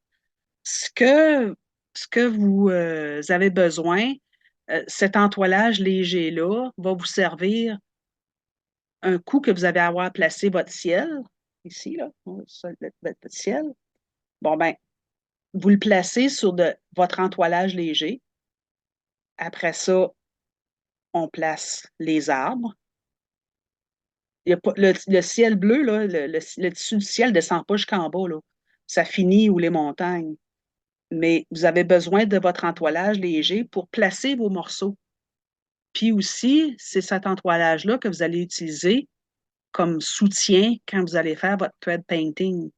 Ce que, ce que vous avez besoin, cet entoilage léger-là va vous servir un coup que vous avez à avoir placé votre ciel, ici, là, votre ciel. Bon, ben, vous le placez sur votre entoilage léger. Après ça, on place les arbres. Il y a pas, le ciel bleu, là, le tissu du ciel ne descend pas jusqu'en bas, là. Ça finit où les montagnes. Mais vous avez besoin de votre entoilage léger pour placer vos morceaux. Puis aussi, c'est cet entoilage-là que vous allez utiliser comme soutien quand vous allez faire votre thread painting.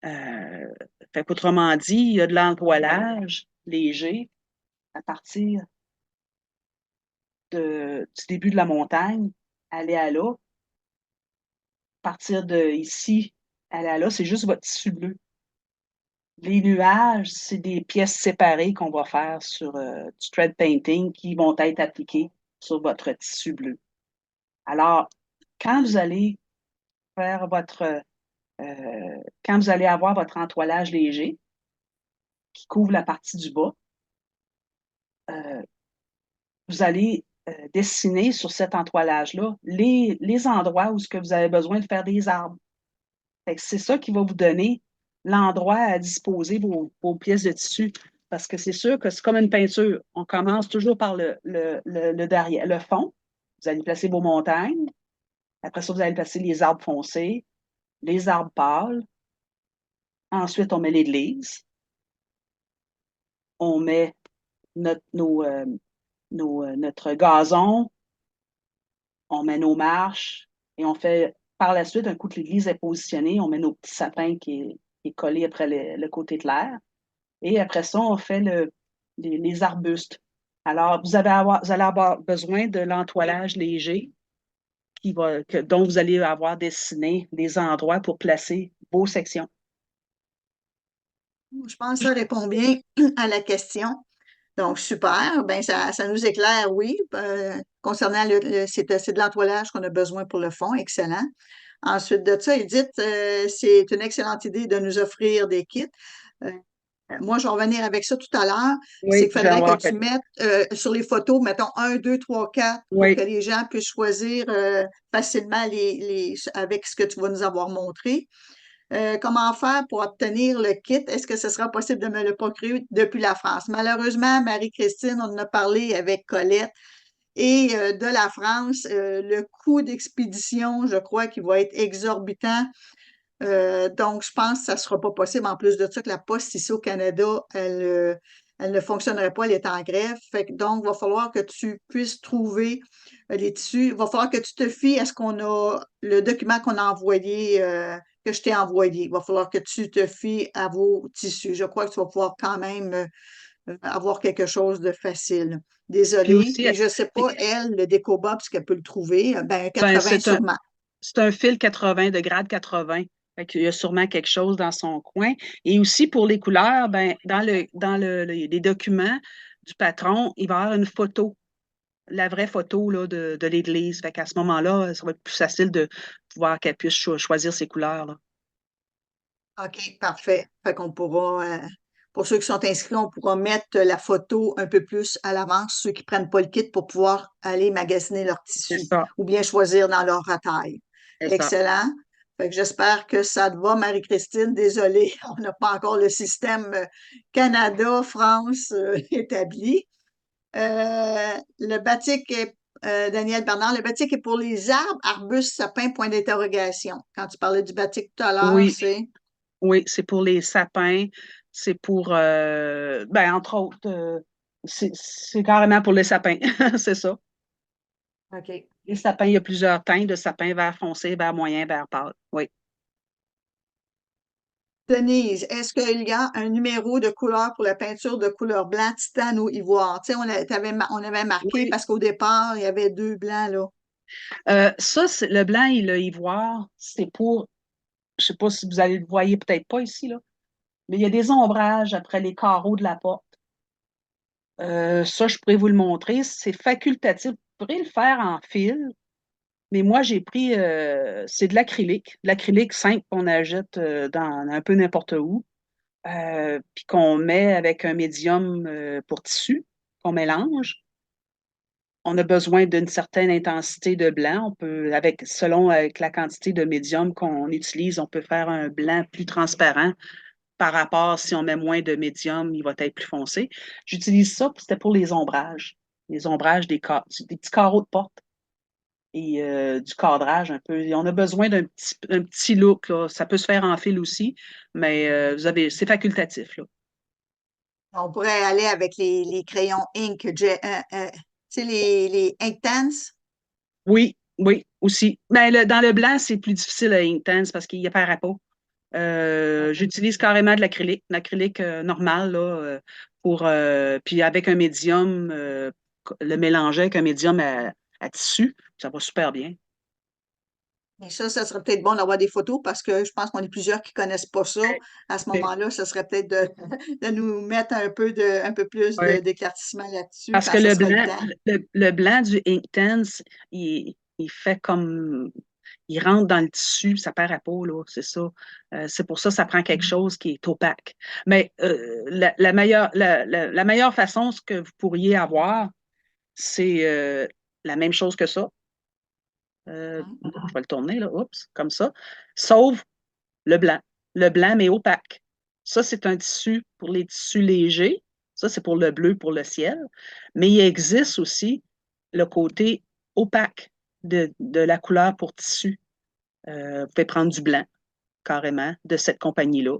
Euh, Fait qu'autrement dit, il y a de l'entoilage léger à partir du début de la montagne, aller à là. À partir de ici, aller à là, c'est juste votre tissu bleu. Les nuages, c'est des pièces séparées qu'on va faire sur du thread painting qui vont être appliquées sur votre tissu bleu. Alors, quand vous allez faire quand vous allez avoir votre entoilage léger qui couvre la partie du bas, euh, vous allez dessiner sur cet entoilage-là les endroits où ce que vous avez besoin de faire des arbres. Fait que c'est ça qui va vous donner l'endroit à disposer vos pièces de tissu. Parce que c'est sûr que c'est comme une peinture. On commence toujours par le derrière, le fond. Vous allez placer vos montagnes. Après ça, vous allez placer les arbres foncés, les arbres pâles. Ensuite, on met l'église. On met notre gazon. On met nos marches. Et on fait, par la suite, un coup que l'église est positionnée, on met nos petits sapins qui est collé après le côté clair. Et après ça, on fait les arbustes. Alors, vous allez avoir besoin de l'entoilage léger dont vous allez avoir dessiné des endroits pour placer vos sections.
Je pense que ça répond bien à la question. Donc, super. Ben, ça nous éclaire, oui. Concernant c'est de l'entoilage qu'on a besoin pour le fond. Excellent. Ensuite de ça, Edith, c'est une excellente idée de nous offrir des kits. Euh, Moi, je vais revenir avec ça tout à l'heure. C'est
Oui,
qu'il
je vais
faudrait que
avoir
tu
fait.
mettes sur les photos, mettons 1, 2, 3, 4, pour que
Oui,
les gens puissent choisir facilement avec ce que tu vas nous avoir montré. comment faire pour obtenir le kit? Est-ce que ce sera possible de me le procurer depuis la France? Malheureusement, Marie-Christine, on en a parlé avec Colette. Et de la France, le coût d'expédition, je crois qu'il va être exorbitant. Donc, je pense que ça ne sera pas possible. En plus de ça, que la poste ici au Canada, elle ne fonctionnerait pas, elle est en grève. Donc, il va falloir que tu puisses trouver les tissus. Il va falloir que tu te fies à ce qu'on a, le document qu'on a envoyé, que je t'ai envoyé. Il va falloir que tu te fies à vos tissus. Je crois que tu vas pouvoir quand même avoir quelque chose de facile.
Puis
Désolée.
aussi,
Et je ne sais pas, elle, le décobob, ce qu'elle peut le trouver. Ben,
ben,
80 sûrement.
c'est un fil 80 de grade 80. Fait qu'il y a sûrement quelque chose dans son coin. Et aussi pour les couleurs, ben, les documents du patron, il va y avoir une photo, la vraie photo là, de l'église. Fait qu'à ce moment-là, ça va être plus facile de pouvoir qu'elle puisse choisir ses couleurs, là.
OK, parfait. Fait qu'on pourra, pour ceux qui sont inscrits, on pourra mettre la photo un peu plus à l'avance, ceux qui prennent pas le kit pour pouvoir aller magasiner leur
C'est
tissu
ça,
ou bien choisir dans leur taille.
c'est ça.
Excellent. Fait que j'espère que ça te va, Marie-Christine. Désolée, on n'a pas encore le système Canada-France établi. Le batik est, Daniel Bernard, le batik est pour les arbres, arbustes, sapins, point d'interrogation. Quand tu parlais du batik tout à l'heure,
Oui,
c'est
oui, c'est pour les sapins, c'est pour, ben, entre autres, c'est carrément pour les sapins, c'est ça.
OK.
Les sapins, il y a plusieurs teintes de sapins, vert foncé, vert moyen, vert pâle. Oui.
Denise, est-ce qu'il y a un numéro de couleur pour la peinture de couleur blanc, titane ou ivoire? Tu sais, on avait marqué
Oui.
parce qu'au départ, il y avait deux blancs, là.
Ça, le blanc et le ivoire, c'est pour, je sais pas si vous allez le voyez peut-être pas ici, là, mais il y a des ombrages après les carreaux de la porte. Ça, je pourrais vous le montrer. C'est facultatif. Vous pourrez le faire en fil, mais moi, j'ai pris, c'est de l'acrylique simple qu'on achète dans un peu n'importe où, puis qu'on met avec un médium pour tissu, qu'on mélange. On a besoin d'une certaine intensité de blanc. On peut, selon avec la quantité de médium qu'on utilise, on peut faire un blanc plus transparent par rapport, si on met moins de médium, il va être plus foncé. J'utilise ça, c'était pour les ombrages des petits carreaux de porte et du cadrage un peu. Et on a besoin un petit look, là. Ça peut se faire en fil aussi, mais c'est facultatif, là.
On pourrait aller avec les crayons ink, tu sais, les Inktense.
Oui, oui, aussi. Mais dans le blanc, c'est plus difficile à Intense parce qu'il apparaît pas. J'utilise carrément de l'acrylique normal là, puis avec un médium, le mélanger avec un médium à tissu, ça va super bien.
Et ça serait peut-être bon d'avoir des photos parce que je pense qu'on est plusieurs qui connaissent pas ça. À ce
OK.
moment-là, ça serait peut-être de, de nous mettre un peu plus
Ouais.
d'éclaircissement là-dessus
Parce
quand
que
ce sera le temps.
le blanc du Inktense, il fait comme il rentre dans le tissu, ça paraît pas, là, c'est ça. C'est pour ça que ça prend quelque chose qui est opaque. Mais la meilleure façon, ce que vous pourriez avoir, c'est la même chose que ça. Je vais le tourner, là, oups, comme ça. Sauf le blanc. Le blanc, mais opaque. Ça, c'est un tissu pour les tissus légers. Ça, c'est pour le bleu, pour le ciel. Mais il existe aussi le côté opaque de la couleur pour tissu. Vous pouvez prendre du blanc, carrément, de cette compagnie-là.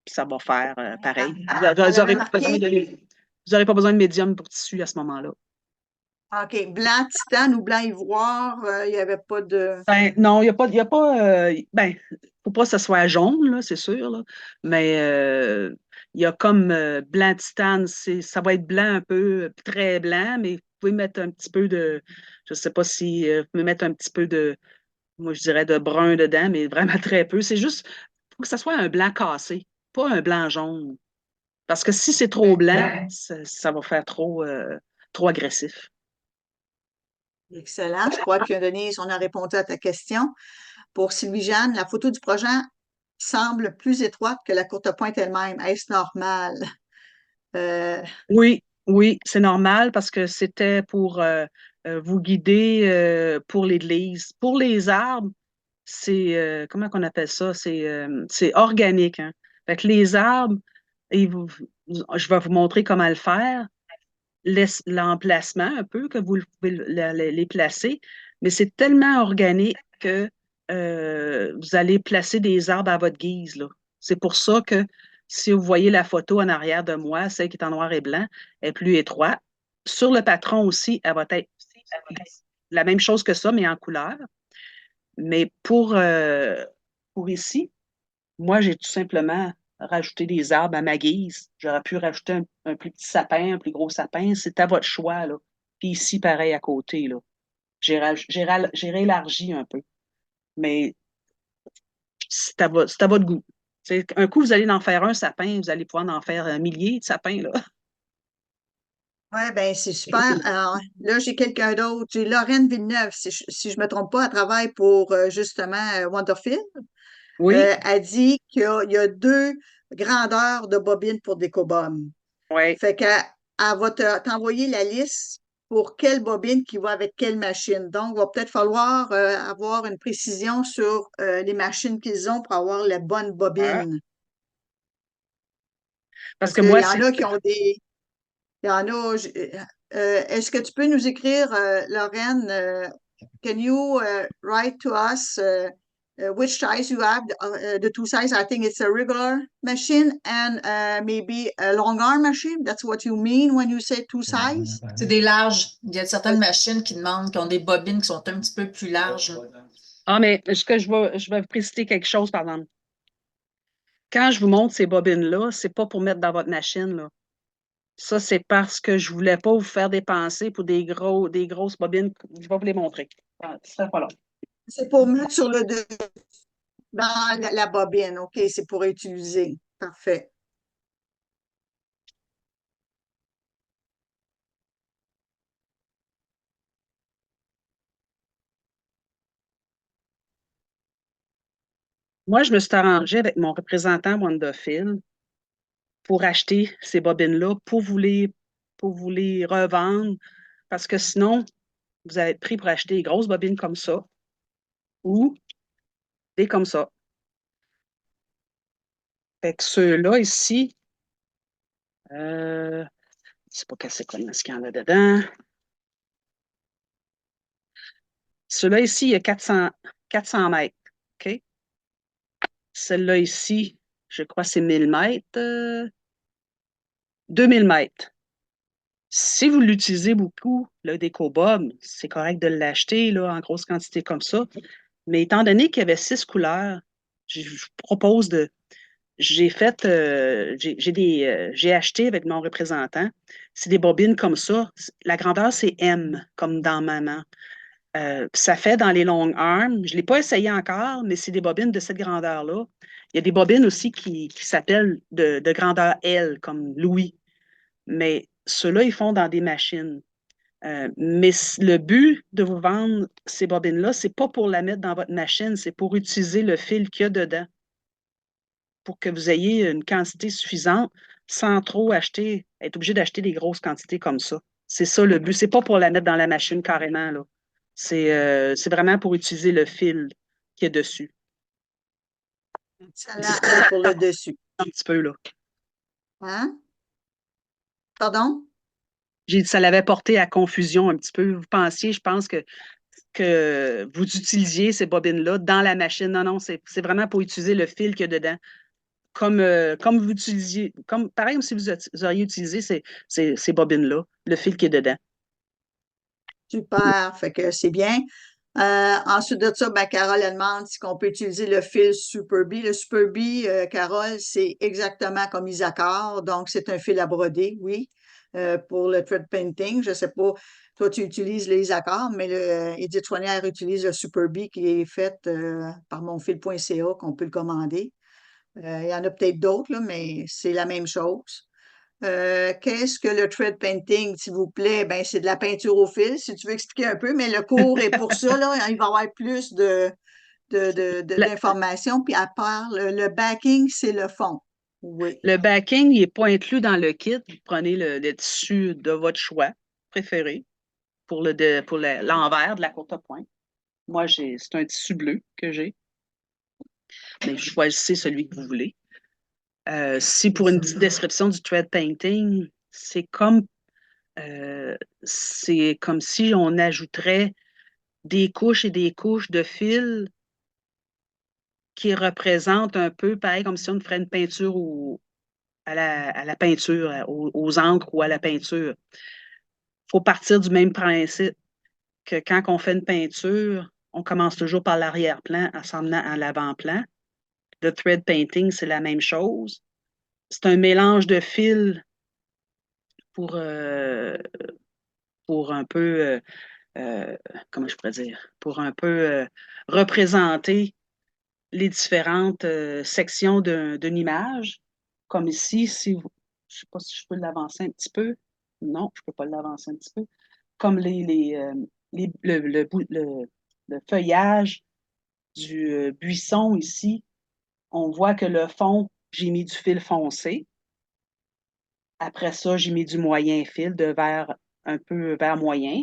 Puis ça va faire pareil.
Elle avait marqué,
Vous n'aurez pas besoin de médium pour tissu à ce moment-là.
OK, blanc titane ou blanc ivoire, il n'y avait pas de.
Ben, non, il y a pas, ben, faut pas que ce soit jaune, là, c'est sûr, là, mais il y a comme blanc titane, ça va être blanc un peu, très blanc, mais vous pouvez mettre un petit peu je sais pas si, vous pouvez mettre un petit peu moi je dirais de brun dedans, mais vraiment très peu. C'est juste, faut que ce soit un blanc cassé, pas un blanc jaune. Parce que si c'est trop blanc, ça va faire trop agressif.
Excellent. Je crois que Denise, on a répondu à ta question. Pour Sylvie-Jeanne, la photo du projet semble plus étroite que la courte pointe elle-même. Est-ce normal? Euh,
Oui, oui, c'est normal parce que c'était pour vous guider pour l'église. Pour les arbres, comment qu'on appelle ça? C'est organique, hein. Fait que les arbres, je vais vous montrer comment le faire, l'emplacement un peu, que vous pouvez les placer, mais c'est tellement organique que vous allez placer des arbres à votre guise, là. C'est pour ça que si vous voyez la photo en arrière de moi, celle qui est en noir et blanc, elle est plus étroite. Sur le patron aussi, elle va être la même chose que ça, mais en couleur. Mais pour ici, moi, j'ai tout simplement rajouté des arbres à ma guise. J'aurais pu rajouter un plus petit sapin, un plus gros sapin. C'est à votre choix, là. Puis ici, pareil, à côté, là. J'ai réélargi un peu. Mais c'est à votre goût. Un coup, vous allez en faire un sapin, vous allez pouvoir en faire un millier de sapins, là.
Oui, ben c'est super. Alors, là, j'ai quelqu'un d'autre. J'ai Lorraine Villeneuve, si je me trompe pas, elle travaille pour justement Wonderfield.
Oui,
Elle dit il y a deux grandeurs de bobines pour des cobomes.
oui.
Fait qu'elle va t'envoyer la liste pour quelle bobine qui va avec quelle machine. Donc, il va peut-être falloir avoir une précision sur les machines qu'ils ont pour avoir la bonne
Ah,
bobine.
parce
Parce
que
qu'il
moi,
y en a qui ont des. Il y en a. Est-ce que tu peux nous écrire, Lorraine, can you write to us which size you have? The two size, I think it's a regular machine and maybe a long arm machine. That's what you mean when you say two size?
C'est des larges. Il y a certaines machines qui ont des bobines qui sont un petit peu plus larges.
mais je vais vous préciser quelque chose, par exemple. Quand je vous montre ces bobines-là, c'est pas pour mettre dans votre machine, là. Ça, c'est parce que je voulais pas vous faire dépenser pour des grosses bobines. Je vais vous les montrer. Ah, ce serait pas long.
C'est pour mettre sur le dans la bobine. OK, c'est pour utiliser. Parfait.
Moi, je me suis arrangée avec mon représentant Wonderfil pour acheter ces bobines-là, pour vous les revendre, parce que sinon, vous allez être pris pour acheter des grosses bobines comme ça ou des comme ça. Fait que ceux-là ici, je ne sais pas qu'est-ce qu'il y en a dedans. Ceux-là ici, il y a 400 mètres. OK? Celle-là ici, je crois que c'est 1000 mètres. 2000 mètres. Si vous l'utilisez beaucoup, le décobob, c'est correct de l'acheter là, en grosse quantité comme ça. Mais étant donné qu'il y avait 6 couleurs, je propose de. J'ai acheté avec mon représentant. C'est des bobines comme ça. La grandeur, c'est M, comme dans maman. Ça fait dans les long arms. Je ne l'ai pas essayé encore, mais c'est des bobines de cette grandeur-là. Il y a des bobines aussi qui s'appellent de grandeur L, comme Louis. Mais ceux-là, ils font dans des machines. Mais le but de vous vendre ces bobines-là, c'est pas pour la mettre dans votre machine, c'est pour utiliser le fil qu'il y a dedans, pour que vous ayez une quantité suffisante sans trop être obligé d'acheter des grosses quantités comme ça. C'est ça le but. C'est pas pour la mettre dans la machine carrément, là. C'est vraiment pour utiliser le fil qui est dessus.
Ça pour le dessus.
Un petit peu, là.
Hein? Pardon?
J'ai dit, ça l'avait porté à confusion un petit peu. Vous pensiez, je pense que vous utilisiez ces bobines-là dans la machine. Non, non, c'est vraiment pour utiliser le fil qu'il y a dedans. Comme vous utilisiez, comme pareil comme si vous auriez utilisé ces bobines-là, le fil qui est dedans.
Super. Fait que c'est bien. Ensuite de ça, ben, Carole, elle demande si on peut utiliser le fil Superbee. Le Superbee, Carole, c'est exactement comme Isacor. Donc, c'est un fil à broder, oui, pour le thread painting. Je sais pas, toi, tu utilises les Isacor, mais Edith Soignère utilise le Superbee qui est fait par monfil.ca, qu'on peut le commander. Il y en a peut-être d'autres, là, mais c'est la même chose. Qu'est-ce que le thread painting, s'il vous plaît? Ben, c'est de la peinture au fil, si tu veux expliquer un peu, mais le cours est pour ça, là. Il va y avoir plus
Le,
d'informations. Puis à part le backing, c'est le fond. Oui.
le backing, il n'est pas inclus dans le kit. Vous prenez le tissu de votre choix préféré pour l'envers de la courte pointe. Moi, c'est un tissu bleu que j'ai. Mais choisissez celui que vous voulez. Si pour une petite description du thread painting, c'est comme si on ajouterait des couches et des couches de fil qui représentent un peu, pareil, comme si on ferait une peinture à la peinture, aux encres ou à la peinture. Il faut partir du même principe que quand on fait une peinture, on commence toujours par l'arrière-plan en s'emmenant à l'avant-plan. Le thread painting, c'est la même chose. C'est un mélange de fils pour, euh, pour un peu, comment je pourrais dire, pour un peu représenter les différentes sections d'une image. Comme ici, si vous, je ne sais pas si je peux l'avancer un petit peu. Non, je ne peux pas l'avancer un petit peu. Comme le feuillage du buisson ici, on voit que le fond, j'ai mis du fil foncé. Après ça, j'ai mis du moyen fil, de vert un peu vert moyen.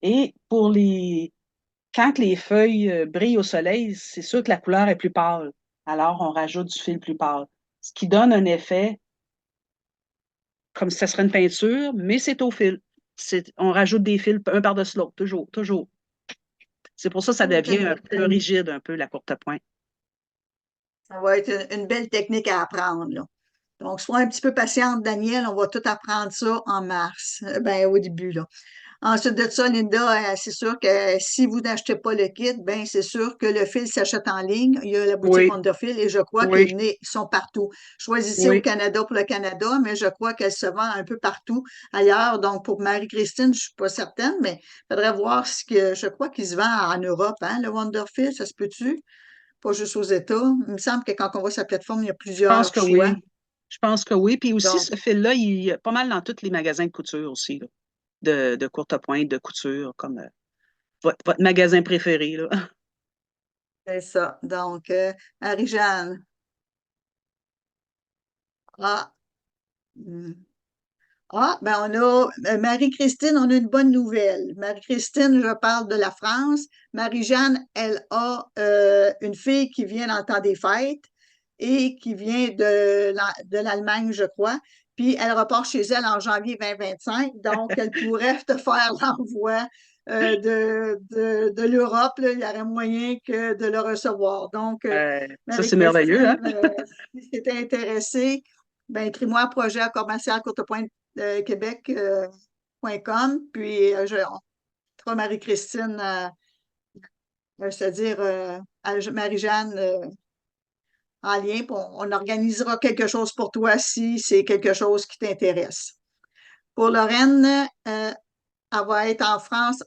Et quand les feuilles brillent au soleil, c'est sûr que la couleur est plus pâle. Alors, on rajoute du fil plus pâle. Ce qui donne un effet comme si ça serait une peinture, mais c'est au fil. On rajoute des fils un par-dessus l'autre, toujours, toujours. C'est pour ça que ça devient un peu rigide, un peu, la courte pointe.
Ça va être une belle technique à apprendre, là. Donc, sois un petit peu patiente, Daniel. On va tout apprendre ça en mars, ben, au début, là. Ensuite de ça, Linda, c'est sûr que si vous n'achetez pas le kit, ben c'est sûr que le fil s'achète en ligne. Il y a la boutique
Oui,
Wonderfil et je crois
oui,
qu'ils sont partout. Choisissez au
oui.
Canada pour le Canada, mais je crois qu'elle se vend un peu partout ailleurs. Donc, pour Marie-Christine, je suis pas certaine, mais il faudrait voir ce que je crois qu'il se vend en Europe, hein, le Wonderfil, ça se peut-tu? Pas juste aux États. Il me semble que quand on voit sa plateforme, il y a
Je pense
plusieurs
que
choix.
oui. Je pense que oui. Puis aussi,
Donc,
ce fil-là, il est pas mal dans tous les magasins de couture aussi, là, de courte pointe, de couture, comme votre magasin préféré, là.
c'est ça. Donc, Marie-Jeanne. Ah. hmm. Ah, ben on a Marie-Christine, on a une bonne nouvelle. Marie-Christine, je parle de la France. Marie-Jeanne, elle a une fille qui vient dans le temps des fêtes et qui vient de l'Allemagne, je crois. Puis elle repart chez elle en janvier 2025. Donc, elle pourrait te faire l'envoi de l'Europe, là. Il y aurait moyen que de le recevoir. Donc,
Ça, c'est merveilleux, hein?
Marie-Christine, si tu étais intéressée, ben, écris-moi un projet à commercial québec.com, puis on mettra Marie-Christine, c'est-à-dire Marie-Jeanne en lien, puis on organisera quelque chose pour toi si c'est quelque chose qui t'intéresse. Pour Lorraine, elle va être en France.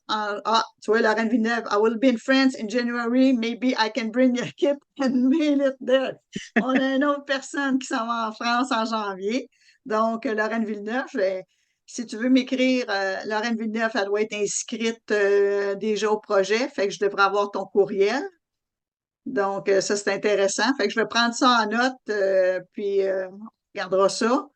Tu vois, Lorraine Villeneuve. I will be in France in January. Maybe I can bring a kit and mail it there. On a une autre personne qui s'en va en France en janvier. Donc, Lorraine Villeneuve, si tu veux m'écrire, Lorraine Villeneuve, elle doit être inscrite déjà au projet. Fait que je devrais avoir ton courriel. Donc, ça, c'est intéressant. Fait que je vais prendre ça en note, puis on regardera ça.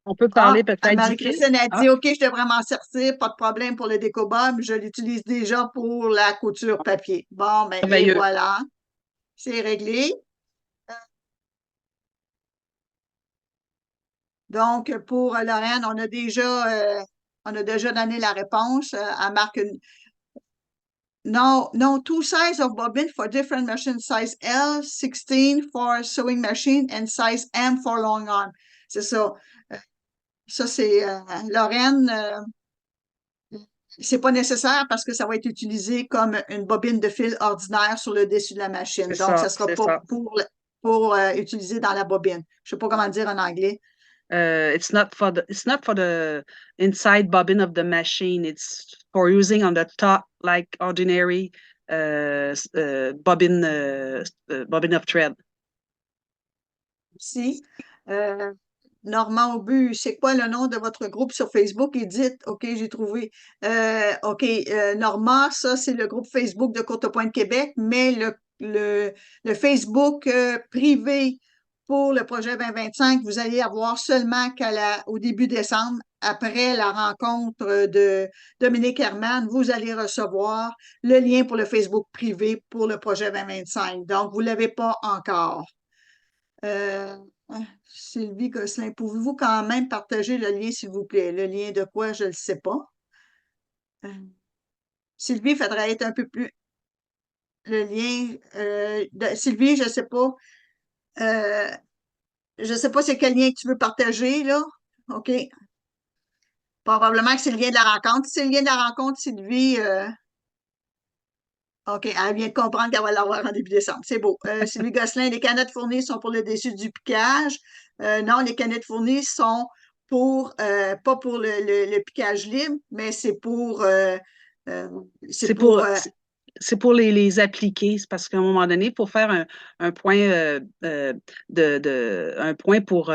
On peut parler
Ah,
peut-être du kit.
Marie-Christine a
Ah,
dit, OK, je devrais m'en sortir, pas de problème pour le découpage, je l'utilise déjà pour la couture papier. Bon, ben, et
merveilleux.
voilà, c'est réglé. Donc, pour Lorraine, on a déjà donné la réponse. Elle marque no, no, two size of bobbin for different machine, size L, 16 for sewing machine and size M for long arm. C'est ça. Euh, Ça, c'est Lorraine. C'est pas nécessaire parce que ça va être utilisé comme une bobine de fil ordinaire sur le dessus de la machine.
C'est
Donc, ça
ça,
sera
c'est
pas
ça.
pour utiliser dans la bobine. Je sais pas comment dire en anglais.
It's not for the inside bobbin of the machine. It's for using on the top, like ordinary bobbin of thread.
Si. Euh, Normand Aubu, c'est quoi le nom de votre groupe sur Facebook? Edith, OK, j'ai trouvé. OK, Normand, ça, c'est le groupe Facebook de Courtepointe Québec, mais le Facebook privé pour le projet 2025, vous allez avoir seulement au début décembre après la rencontre de Dominique Herman, vous allez recevoir le lien pour le Facebook privé pour le projet 2025. Donc, vous ne l'avez pas encore. Euh, Sylvie Gosselin, pouvez-vous quand même partager le lien, s'il vous plaît? Le lien de quoi, je ne le sais pas. Euh, Sylvie, il faudrait être un peu plus. Le lien Sylvie, euh, je sais pas c'est quel lien que tu veux partager, là. OK. Probablement que c'est le lien de la rencontre. Si c'est le lien de la rencontre, Sylvie, OK, elle vient de comprendre qu'elle va l'avoir en début décembre. C'est beau. Sylvie Gosselin, les canettes fournies sont pour le dessus du piquage. Non, les canettes fournies sont pas pour le piquage libre, mais euh, c'est
C'est pour,
pour,
c'est pour les appliquer. C'est parce qu'à un moment donné, pour faire un point, un point pour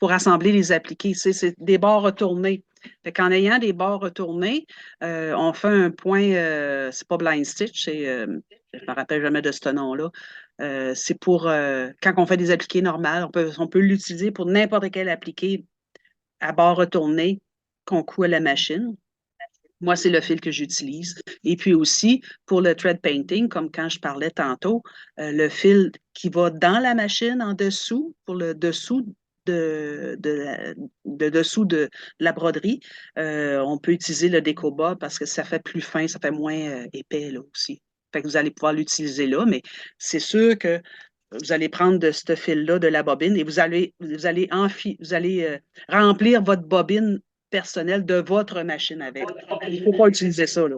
rassembler les appliqués, c'est des bords retournés. Fait qu'en ayant des bords retournés, on fait un point, c'est pas blind stitch, je me rappelle jamais de ce nom-là. C'est pour quand on fait des appliqués normales, on peut l'utiliser pour n'importe quel appliqué à bord retourné qu'on coud à la machine. Moi, c'est le fil que j'utilise. Et puis aussi, pour le thread painting, comme quand je parlais tantôt, le fil qui va dans la machine en dessous, pour le dessous dessous de la broderie, on peut utiliser le décoba parce que ça fait plus fin, ça fait moins épais là aussi. Fait que vous allez pouvoir l'utiliser là, mais c'est sûr que vous allez prendre de ce fil-là de la bobine et vous allez remplir votre bobine personnelle de votre machine avec. Il ne faut pas utiliser ça, là.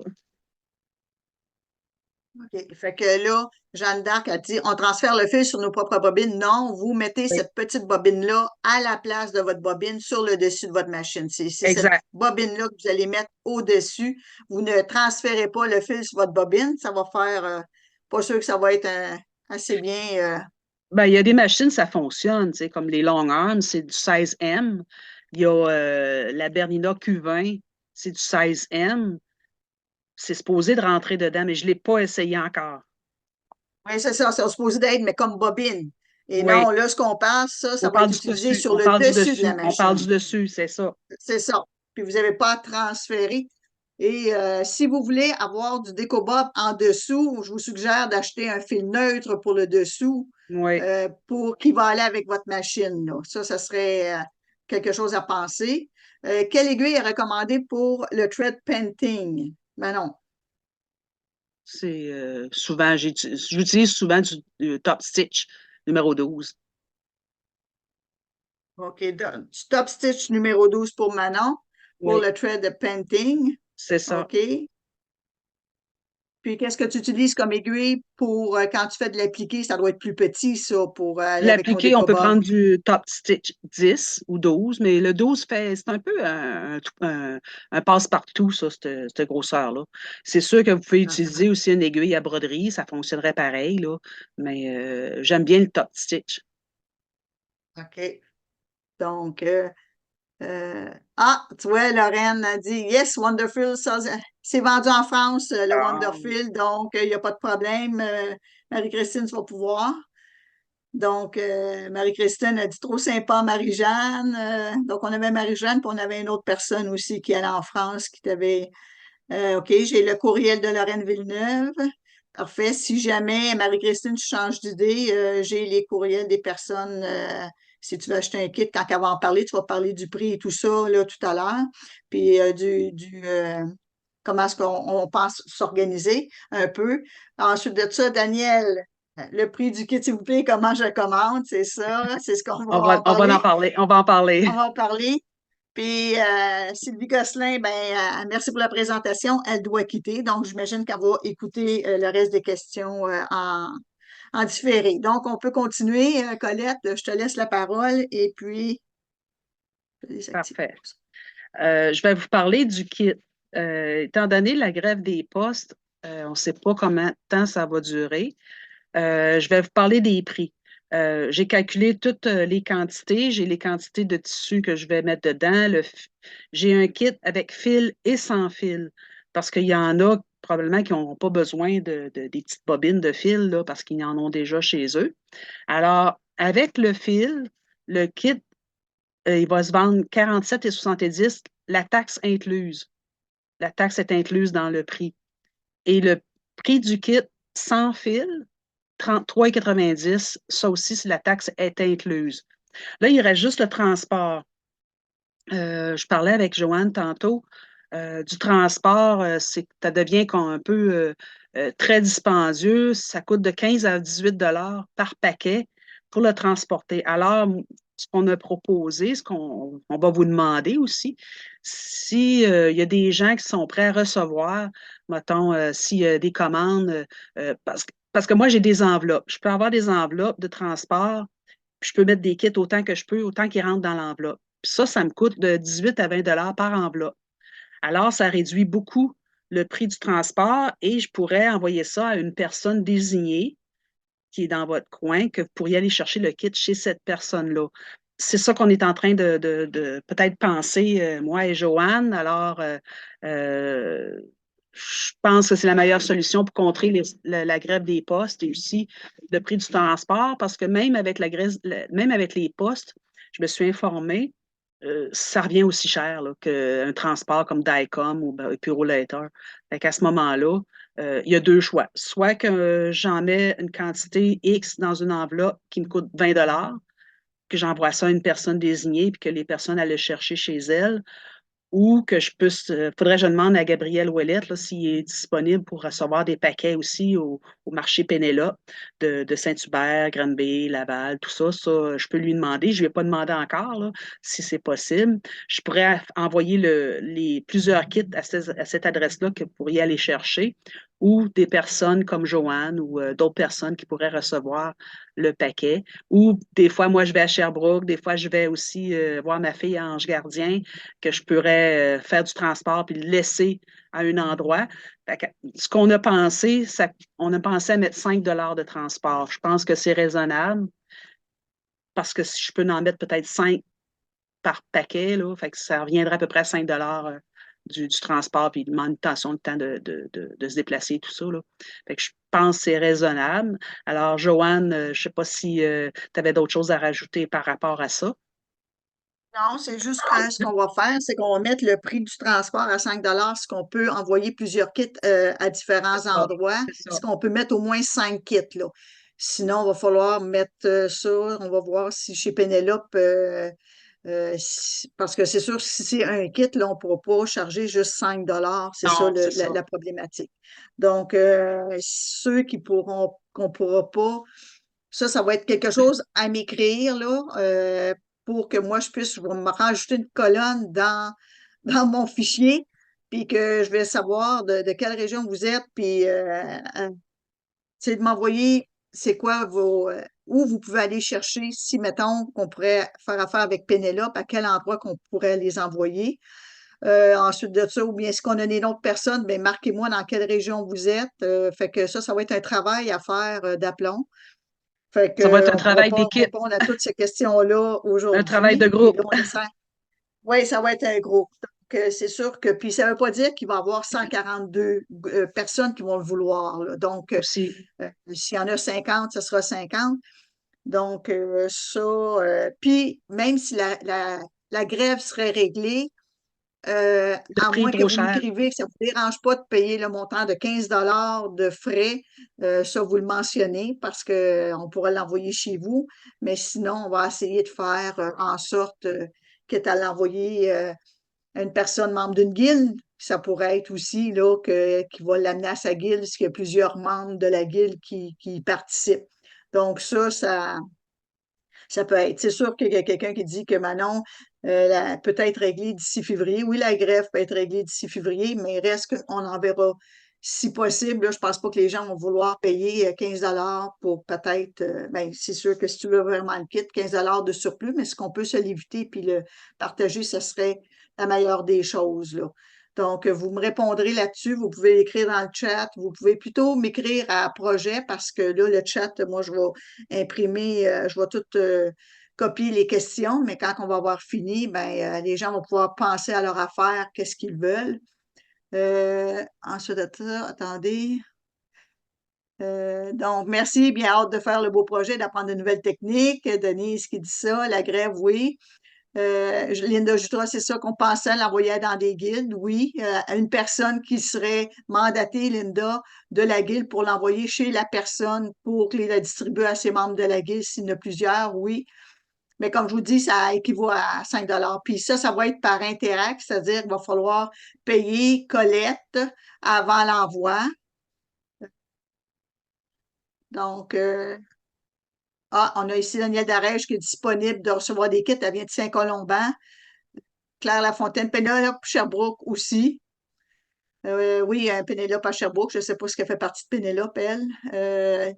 OK. Fait que là, Jeanne d'Arc a dit, on transfère le fil sur nos propres bobines. Non, vous mettez
Oui.
cette petite bobine-là à la place de votre bobine sur le dessus de votre machine. C'est cette
Exact.
bobine-là que vous allez mettre au-dessus. Vous ne transférez pas le fil sur votre bobine. Ça va faire, pas sûr que ça va être assez bien.
Ben, il y a des machines, ça fonctionne, tu sais, comme les long arms, c'est du 16M. Il y a la Bernina Q20, c'est du 16M. C'est supposé de rentrer dedans, mais je ne l'ai pas essayé encore.
Oui, c'est ça, c'est supposé d'être, mais comme bobine. Et
Oui,
non, là, ce qu'on passe, ça
on
va
parle
être
du
utilisé
dessus.
sur
On
le
parle du
dessus de la
dessus. On parle
machine.
du dessus, c'est ça.
C'est ça. Puis vous n'avez pas à transférer. Et si vous voulez avoir du décobob en dessous, je vous suggère d'acheter un fil neutre pour le dessous
Oui.
pour qui va aller avec votre machine, là. Ça serait quelque chose à penser. Quelle aiguille est recommandée pour le thread painting? Ben non.
C'est souvent, j'utilise souvent du Top Stitch numéro 12.
OK. Stop stitch numéro 12 pour Manon, pour
Oui,
le thread painting.
c'est ça.
OK. Puis, qu'est-ce que tu utilises comme aiguille pour quand tu fais de l'appliquer? Ça doit être plus petit, ça, pour aller avec ton
L'appliquer, on peut
décobob.
prendre du Top Stitch 10 ou 12, mais le 12 c'est un peu un passe-partout, ça, cette grosseur-là. C'est sûr que vous pouvez
Uh-huh.
utiliser aussi une aiguille à broderie, ça fonctionnerait pareil, là, mais j'aime bien le Top Stitch.
OK. Donc, tu vois, Lorraine a dit Yes, Wonderful, ça, c'est vendu en France, le
Ah.
Wonderful, donc il n'y a pas de problème. Marie-Christine, tu vas pouvoir. Donc, Marie-Christine a dit trop sympa, Marie-Jeanne. Donc, on avait Marie-Jeanne, puis on avait une autre personne aussi qui allait en France, qui t'avait. OK, j'ai le courriel de Lorraine Villeneuve. Parfait. Si jamais, Marie-Christine, tu changes d'idée, j'ai les courriels des personnes. Si tu veux acheter un kit, quand elle va en parler, tu vas parler du prix et tout ça, là, tout à l'heure. Puis, comment est-ce qu'on pense s'organiser un peu. Ensuite de ça, Daniel, le prix du kit, s'il vous plaît, comment je commande, c'est ça, c'est ce qu'on va en
On va en
parler.
parler, on va en parler.
On va en parler. Puis Sylvie Gosselin, ben, merci pour la présentation. Elle doit quitter, donc j'imagine qu'elle va écouter le reste des questions en différé. Donc, on peut continuer. Colette, je te laisse la parole et puis je désactive.
Parfait. Je vais vous parler du kit. Étant donné la grève des postes, on ne sait pas combien de temps ça va durer. Je vais vous parler des prix. J'ai calculé toutes les quantités. J'ai les quantités de tissu que je vais mettre dedans. J'ai un kit avec fil et sans fil parce qu'il y en a probablement qui n'auront pas besoin des petites bobines de fil là, parce qu'ils en ont déjà chez eux. Alors, avec le fil, le kit il va se vendre 47,70, la taxe incluse. La taxe est incluse dans le prix. Et le prix du kit sans fil, 33,90, ça aussi, si la taxe est incluse. Là, il reste juste le transport. Je parlais avec Joanne tantôt. Du transport, ça devient un peu très dispendieux. Ça coûte de 15 à 18 $ par paquet pour le transporter. Alors, ce qu'on a proposé, ce qu'on va vous demander aussi, si, il y a des gens qui sont prêts à recevoir, mettons, s'il y a des commandes, parce que moi, j'ai des enveloppes. Je peux avoir des enveloppes de transport, puis je peux mettre des kits autant que je peux, autant qu'ils rentrent dans l'enveloppe. Puis ça me coûte de 18 à 20 $ par enveloppe. Alors, ça réduit beaucoup le prix du transport et je pourrais envoyer ça à une personne désignée qui est dans votre coin, que vous pourriez aller chercher le kit chez cette personne-là. C'est ça qu'on est en train de peut-être penser, moi et Joanne. Alors, je pense que c'est la meilleure solution pour contrer la grève des postes et aussi le prix du transport, parce que même avec même avec les postes, je me suis informée, ça revient aussi cher qu'un transport comme Dicom ou Purolator. Fait qu'à ce moment-là, il y a deux choix. Soit que j'en mets une quantité X dans une enveloppe qui me coûte 20 $, que j'envoie ça à une personne désignée puis que les personnes allaient le chercher chez elles, ou que je puisse, faudrait que je demande à Gabriel Ouellette s'il est disponible pour recevoir des paquets aussi au marché Pénélope de Saint-Hubert, Granby, Laval, tout ça. Ça, je peux lui demander. Je ne lui ai pas demandé encore si c'est possible. Je pourrais envoyer plusieurs kits à cette adresse-là que vous pourriez aller chercher, ou des personnes comme Joanne ou d'autres personnes qui pourraient recevoir le paquet. Ou des fois, moi, je vais à Sherbrooke, des fois, je vais aussi voir ma fille à Ange Gardien, que je pourrais faire du transport puis le laisser à un endroit. Ce qu'on a pensé, on a pensé à mettre 5 $ de transport. Je pense que c'est raisonnable parce que si je peux en mettre peut-être 5 par paquet, là, fait que ça reviendrait à peu près à 5 $ du transport puis de manutention, le temps de se déplacer, tout ça. Là. Fait que je pense que c'est raisonnable. Alors, Joanne, je ne sais pas si tu avais d'autres choses à rajouter par rapport à ça.
Non, c'est juste que ce qu'on va faire, c'est qu'on va mettre le prix du transport à 5 ce qu'on peut envoyer plusieurs kits à différents
C'est ça.
endroits,
C'est
ce
ça.
qu'on peut mettre au moins 5 kits, là. Sinon, il va falloir mettre ça, on va voir si chez Pénélope, parce que c'est sûr, si c'est un kit, là, on ne pourra pas charger juste 5 c'est ça
Non, c'est ça.
la problématique. Donc, ceux qu'on pourra pas, ça va être quelque chose à m'écrire, là, pour que moi, je puisse me rajouter une colonne dans mon fichier, puis que je vais savoir de quelle région vous êtes, puis c'est de m'envoyer c'est quoi où vous pouvez aller chercher si, mettons, qu'on pourrait faire affaire avec Pénélope, à quel endroit qu'on pourrait les envoyer. Ensuite de ça, ou bien si on a des autres personnes, bien, marquez-moi dans quelle région vous êtes. Fait que ça va être un travail à faire d'aplomb. Fait
Ça va
que,
être un
on pourra
travail
pas
d'équipe,
répondre à toutes ces questions-là
un travail de
aujourd'hui. Puis là,
groupe.
on essaie. Oui, ça va être un groupe. Donc, c'est sûr que, puis ça ne veut pas dire qu'il va y avoir 142 personnes qui vont le vouloir, là. Donc,
Aussi.
s'il y en a 50, ce sera 50. Donc, puis même si la grève serait réglée,
Le
à
prix est
moins que
trop
vous
cher.
m'écrivez que ça ne vous dérange pas de payer le montant de 15 de frais, ça, vous le mentionnez parce qu'on pourra l'envoyer chez vous. Mais sinon, on va essayer de faire en sorte quitte à l'envoyer à une personne membre d'une guilde. Ça pourrait être aussi là, qui va l'amener à sa guilde s'il y a plusieurs membres de la guilde qui participent. Donc, ça peut être. C'est sûr qu'il y a quelqu'un qui dit que Manon peut être réglée d'ici février. Oui, la grève peut être réglée d'ici février, mais il reste qu'on en verra. Si possible, là, je pense pas que les gens vont vouloir payer 15 pour peut-être, ben, c'est sûr que si tu veux vraiment le kit, 15 de surplus, mais ce qu'on peut se l'éviter puis le partager, ce serait la meilleure des choses, là. Donc, vous me répondrez là-dessus. Vous pouvez écrire dans le chat. Vous pouvez plutôt m'écrire à projet parce que là, le chat, moi, je vais imprimer, je vais tout copier les questions, mais quand on va avoir fini, ben, les gens vont pouvoir penser à leur affaire, qu'est-ce qu'ils veulent. Ensuite de ça, attendez. Donc, merci, bien hâte de faire le beau projet, d'apprendre de nouvelles techniques. Denise qui dit ça, la grève, oui. Linda Jutra, c'est ça qu'on pensait, l'envoyer dans des guildes, oui. À une personne qui serait mandatée, Linda, de la guilde pour l'envoyer chez la personne pour qu'il la distribue à ses membres de la guilde, s'il y en a plusieurs, oui. Mais comme je vous dis, ça équivaut à 5 $. Puis ça va être par Interact, c'est-à-dire qu'il va falloir payer Colette avant l'envoi. Donc, on a ici Danielle Darèche qui est disponible de recevoir des kits. Elle vient de Saint-Colomban. Claire Lafontaine, Pénélope Sherbrooke aussi. Oui, Pénélope à Sherbrooke. Je ne sais pas ce qu'elle fait partie de Pénélope, elle. Il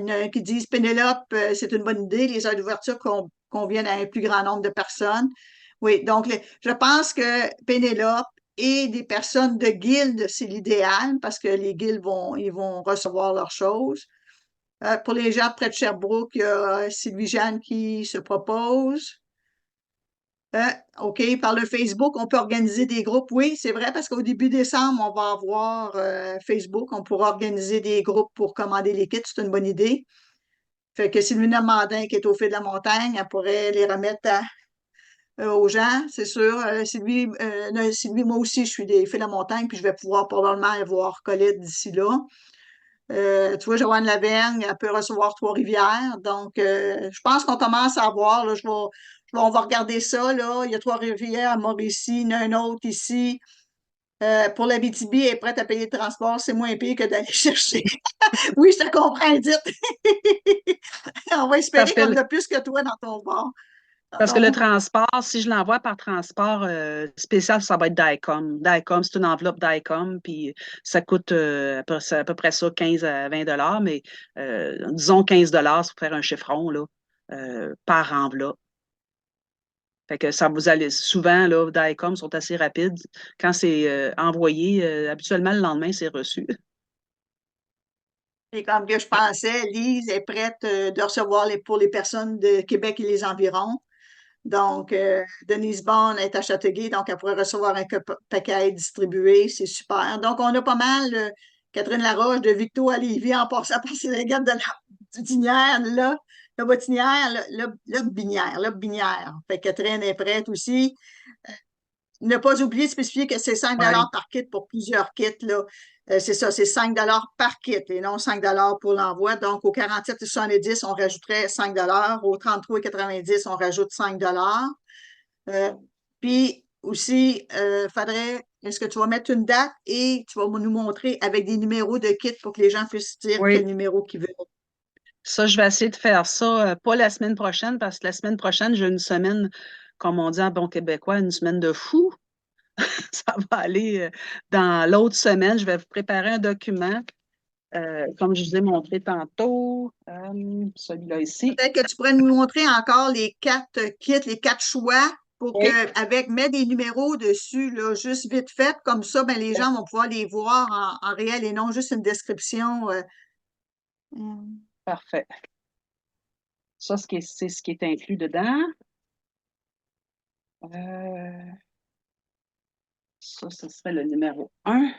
y en a qui disent Pénélope, c'est une bonne idée. Les heures d'ouverture conviennent à un plus grand nombre de personnes. Oui, donc je pense que Pénélope et des personnes de guildes, c'est l'idéal parce que les guildes ils vont recevoir leurs choses. Pour les gens près de Sherbrooke, il y a Sylvie-Jeanne qui se propose. OK, par le Facebook, on peut organiser des groupes. Oui, c'est vrai, parce qu'au début décembre, on va avoir Facebook. On pourra organiser des groupes pour commander les kits. C'est une bonne idée. Fait que Sylvina Mandin, qui est au fil de la montagne, elle pourrait les remettre aux gens, c'est sûr. Sylvie, non, Sylvie, moi aussi, je suis des fils de la montagne, puis je vais pouvoir probablement aller voir Colette d'ici là. Tu vois, Joanne Lavergne, elle peut recevoir Trois-Rivières. Donc, je pense qu'on commence à voir. Là, on va regarder ça. Là. Il y a Trois-Rivières à Mauricie, il y en a un autre ici. Pour la BTB, elle est prête à payer le transport. C'est moins pire que d'aller chercher. Oui, je te comprends, Edith. On va espérer
Parce
qu'on en
que,
a plus que toi dans ton bar. Dans
parce que le
ton-
transport, si je l'envoie par transport spécial, ça va être DICOM. DICOM, c'est une enveloppe DICOM, puis ça coûte à peu près ça, 15 à 20 mais disons 15 pour faire un chiffron là, par enveloppe. Fait que ça vous allez souvent, là, DICOM sont assez rapides. Quand c'est envoyé, habituellement le lendemain, c'est reçu.
Et comme que je pensais, Lise est prête de recevoir pour les personnes de Québec et les environs. Donc, Denise Bond est à Châteauguay, donc elle pourrait recevoir un paquet distribué. C'est super. Donc, on a pas mal, Catherine Laroche de Victo à Lévis, en passant par Sénégal de la Binière, là, la Bottinière, le Binière, le Binière. Fait que Catherine est prête aussi. Ne pas oublier de spécifier que c'est 5
Ouais.
par kit pour plusieurs kits, là. C'est ça, c'est 5 par kit et non 5 pour l'envoi. Donc, au 47,70, on rajouterait 5 Au 33,90, on rajoute 5 euh, Puis aussi, est-ce que tu vas mettre une date et tu vas nous montrer avec des numéros de kit pour que les gens puissent dire quel
Oui,
numéro qu'ils veulent.
ça, je vais essayer de faire ça, pas la semaine prochaine, parce que la semaine prochaine, j'ai une semaine, comme on dit en bon québécois, une semaine de fou. Ça va aller dans l'autre semaine. Je vais vous préparer un document, comme je vous ai montré tantôt, celui-là ici.
Peut-être que tu pourrais nous montrer encore les 4 kits, les 4 choix pour
Oui.
que, avec, mets des numéros dessus, là, juste vite fait, comme ça, ben, les gens vont pouvoir les voir en réel et non juste une description. Hmm.
Parfait. Ça, c'est ce qui est inclus dedans. Euh, ça, ce serait le numéro 1.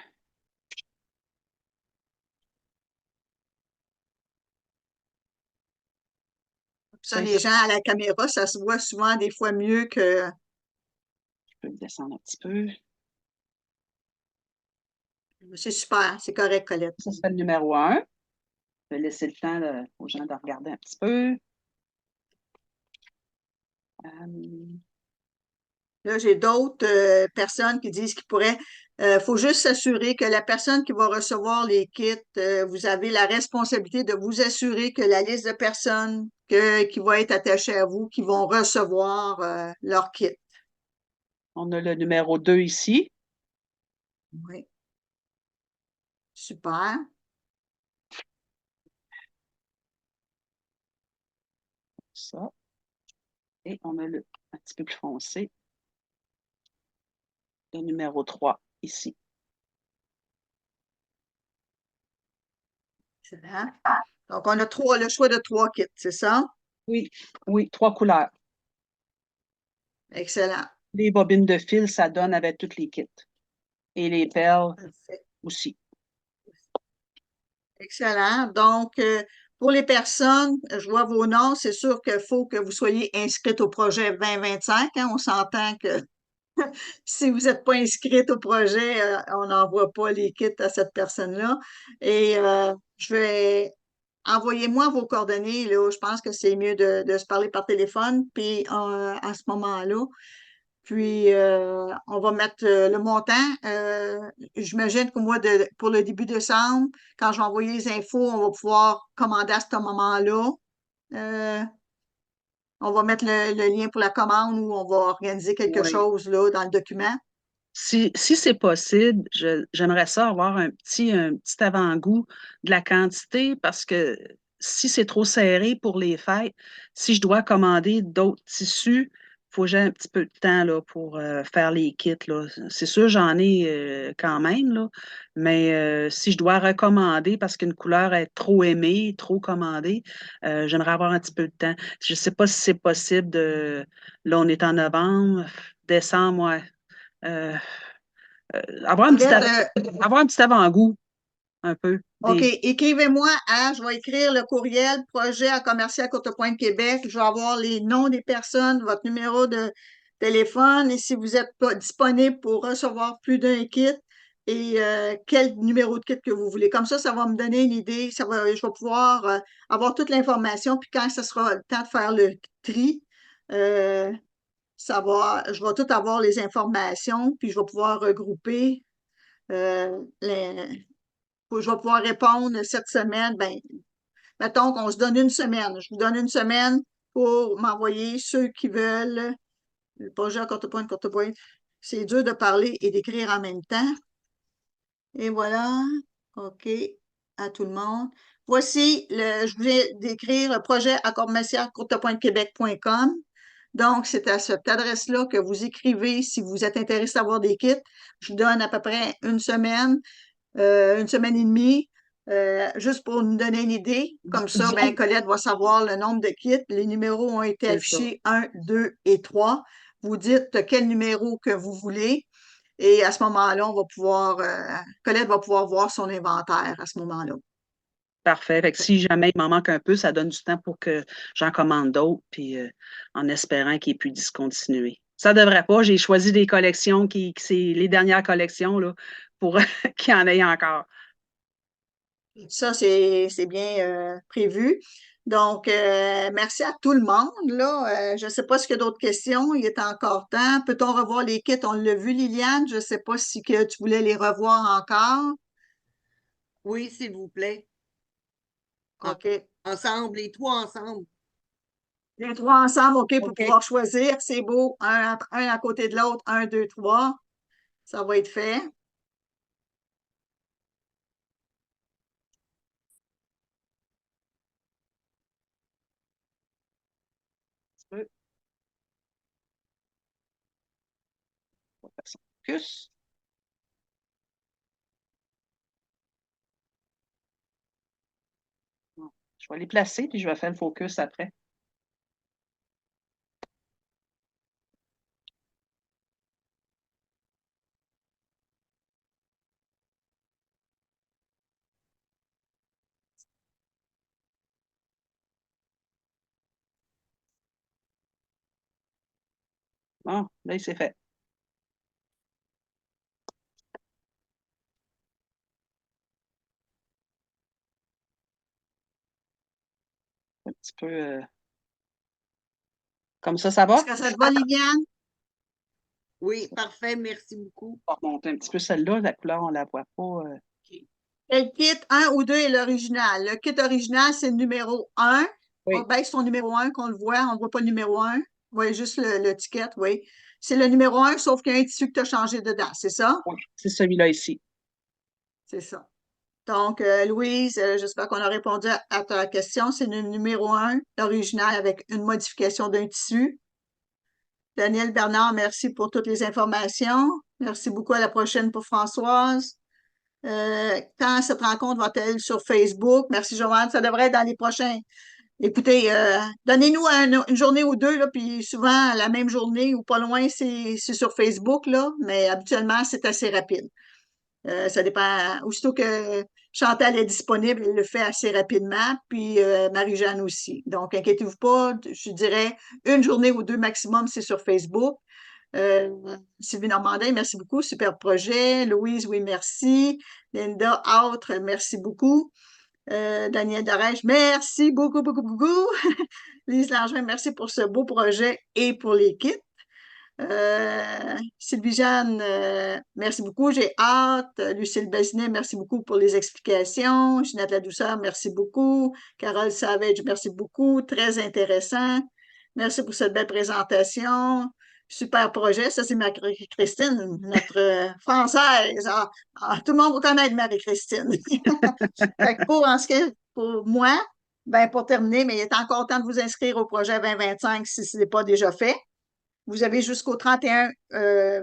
Ça,
Ça,
les
ici,
gens à la caméra, ça se voit souvent des fois mieux que.
je peux le descendre un petit peu.
C'est super, c'est correct, Colette.
Ça serait le numéro 1. Je vais laisser le temps aux gens de regarder un petit peu. Euh,
Là, j'ai d'autres personnes qui disent qu'il pourrait. Faut juste s'assurer que la personne qui va recevoir les kits, vous avez la responsabilité de vous assurer que la liste de personnes qui va être attachée à vous, qui vont recevoir leur kit.
on a le numéro 2 ici.
Oui, super.
Ça. Et on a le un petit peu plus foncé, le numéro 3 ici.
Excellent. Donc, on a le choix de 3 kits, c'est ça?
Oui, oui, 3 couleurs.
Excellent.
Les bobines de fil, ça donne avec toutes les kits. Et les perles
Parfait.
aussi.
Excellent. Donc, Pour les personnes, je vois vos noms, c'est sûr qu'il faut que vous soyez inscrites au projet 2025, hein. On s'entend que si vous n'êtes pas inscrite au projet, on n'envoie pas les kits à cette personne-là. Et je vais envoyez-moi vos coordonnées, là. Je pense que c'est mieux de se parler par téléphone, puis à ce moment-là. Puis on va mettre le montant. J'imagine que moi, pour le début décembre, quand je vais envoyer les infos, on va pouvoir commander à ce moment-là. Euh, on va mettre le lien pour la commande ou on va organiser quelque
Oui.
chose là dans le document.
Si c'est possible, j'aimerais ça avoir un petit avant-goût de la quantité parce que si c'est trop serré pour les fêtes, si je dois commander d'autres tissus, il faut que j'ai un petit peu de temps là, pour faire les kits, là. C'est sûr, j'en ai quand même, là, mais si je dois recommander parce qu'une couleur est trop aimée, trop commandée, j'aimerais avoir un petit peu de temps. Je ne sais pas si c'est possible de... Là, on est en novembre, décembre, ouais. Euh, avoir
Colette,
avoir un petit avant-goût, un peu.
OK, écrivez-moi je vais écrire le courriel projet à commercial Courtepointe Québec. Je vais avoir les noms des personnes, votre numéro de téléphone et si vous êtes pas disponible pour recevoir plus d'un kit et quel numéro de kit que vous voulez. Comme ça va me donner une idée. Je vais pouvoir avoir toute l'information. Puis quand ce sera le temps de faire le tri, euh, je vais tout avoir les informations. Puis je vais pouvoir regrouper je vais pouvoir répondre cette semaine. Ben, mettons qu'on se donne une semaine. Je vous donne une semaine pour m'envoyer ceux qui veulent. Le projet à courte pointe. C'est dur de parler et d'écrire en même temps. Et voilà. OK. À tout le monde. Je voulais décrire le projet à commercial courtepointequebec.com. Donc, c'est à cette adresse-là que vous écrivez si vous êtes intéressé à avoir des kits. Je vous donne à peu près une semaine et demie, juste pour nous donner une idée. Comme ça, ben,
Disons,
Colette va savoir le nombre de kits. Les numéros ont été
c'est ça.
affichés 1, 2 et 3. Vous dites quel numéro que vous voulez. Et à ce moment-là, Colette va pouvoir voir son inventaire à ce moment-là.
Parfait. Fait que si jamais il m'en manque un peu, ça donne du temps pour que j'en commande d'autres, puis en espérant qu'il ait pu discontinuer. Ça devrait pas. J'ai choisi des collections qui c'est les dernières collections là, pour qu'il y en ait encore.
Ça, c'est bien prévu. Donc, merci à tout le monde. Là, je ne sais pas s'il y a d'autres questions. Il est encore temps. Peut-on revoir les kits? On l'a vu, Liliane. Je ne sais pas si que tu voulais les revoir encore.
Oui, s'il vous plaît.
OK.
Ensemble, les trois ensemble.
Les trois ensemble, OK, pour
OK.
pouvoir choisir. C'est beau. Un à côté de l'autre. Un, deux, trois. Ça va être fait.
Focus. Je vais les placer, puis je vais faire le focus après. Bon, là, c'est fait. Un petit peu comme ça
Est-ce
va?
que ça te va, Liliane?
Oui, parfait. Merci beaucoup.
On va remonter un petit peu celle-là. La couleur, on ne la voit pas.
Quel kit un ou 2 est l'original? Le kit original, c'est le numéro un. On
Oui,
baisse son numéro un qu'on le voit. On ne voit pas le numéro un. On voit juste l'étiquette, oui. C'est le numéro un, sauf qu'il y a un tissu que tu as changé dedans, c'est ça?
oui, c'est celui-là ici.
C'est ça. Donc, Louise, j'espère qu'on a répondu à ta question. C'est le numéro un, l'original avec une modification d'un tissu. Daniel Bernard, merci pour toutes les informations. Merci beaucoup. À la prochaine pour Françoise. Quand cette rencontre va-t-elle sur Facebook? Merci, Joanne. Ça devrait être dans les prochains. Écoutez, donnez-nous une journée ou deux, là, puis souvent la même journée ou pas loin, c'est sur Facebook, là, mais habituellement, c'est assez rapide. Ça dépend. Aussitôt que Chantal est disponible, elle le fait assez rapidement, puis Marie-Jeanne aussi. Donc, inquiétez-vous pas, je dirais une journée ou deux maximum, c'est sur Facebook. Euh, Sylvie Normandin, merci beaucoup, super projet. Louise, oui, merci. Linda, autre, merci beaucoup. Daniel Darèche, merci beaucoup, beaucoup, beaucoup. Lise Langevin, merci pour ce beau projet et pour les kits. Sylvie-Jeanne, merci beaucoup, j'ai hâte. Lucille Bazinet, merci beaucoup pour les explications. Ginette Ladouceur, merci beaucoup. Carole Savage, merci beaucoup, très intéressant. Merci pour cette belle présentation. Super projet, ça c'est Marie-Christine, notre Française. Tout le monde vous connaît Marie-Christine. Fait que pour moi, ben pour terminer, mais il est encore temps de vous inscrire au projet 2025 si ce n'est pas déjà fait. Vous avez jusqu'au 31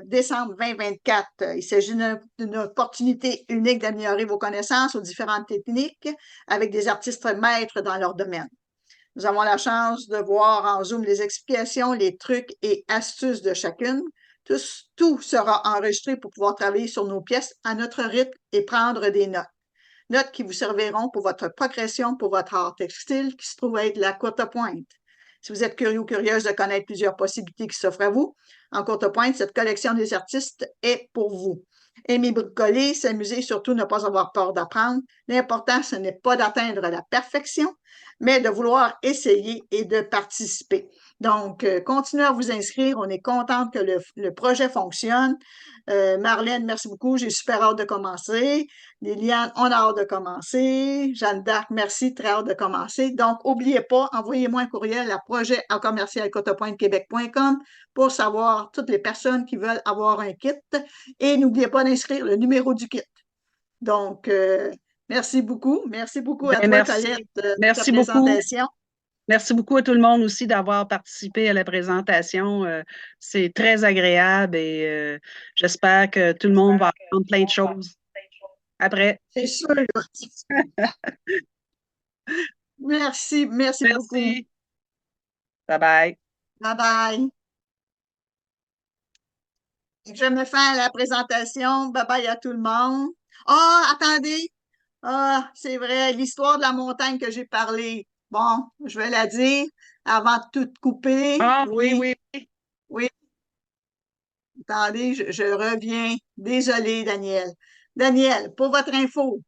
décembre 2024. Il s'agit d'une opportunité unique d'améliorer vos connaissances aux différentes techniques avec des artistes maîtres dans leur domaine. Nous avons la chance de voir en Zoom les explications, les trucs et astuces de chacune. Tout sera enregistré pour pouvoir travailler sur nos pièces à notre rythme et prendre des notes. Notes qui vous serviront pour votre progression, pour votre art textile qui se trouve être la courte pointe. Si vous êtes curieux ou curieuse de connaître plusieurs possibilités qui s'offrent à vous, en courte pointe, cette collection des artistes est pour vous. Aimer bricoler, s'amuser, surtout ne pas avoir peur d'apprendre. L'important, ce n'est pas d'atteindre la perfection, mais de vouloir essayer et de participer. Donc, continuez à vous inscrire. On est contente que le projet fonctionne. Marlène, merci beaucoup. J'ai super hâte de commencer. Liliane, on a hâte de commencer. Jeanne d'Arc, merci, très hâte de commencer. Donc, n'oubliez pas, envoyez-moi un courriel à projet@commercialcotepointe-québec.com pour savoir toutes les personnes qui veulent avoir un kit. Et n'oubliez pas d'inscrire le numéro du kit. Donc, merci beaucoup. Merci beaucoup à
Ben,
toi,
merci.
Colette, de ta
Merci beaucoup.
présentation.
Merci beaucoup à tout le monde aussi d'avoir participé à la présentation. C'est très agréable et j'espère que tout le monde va apprendre plein de choses après.
C'est sûr. Merci, merci beaucoup.
Merci. Bye bye.
Bye bye. Je me fais la présentation. Bye bye à tout le monde. Ah, attendez. Ah, c'est vrai, l'histoire de la montagne que j'ai parlé. Bon, je vais la dire avant de tout couper.
Ah oui, oui, oui.
Oui. Attendez, je reviens. Désolée, Daniel. Daniel, pour votre info,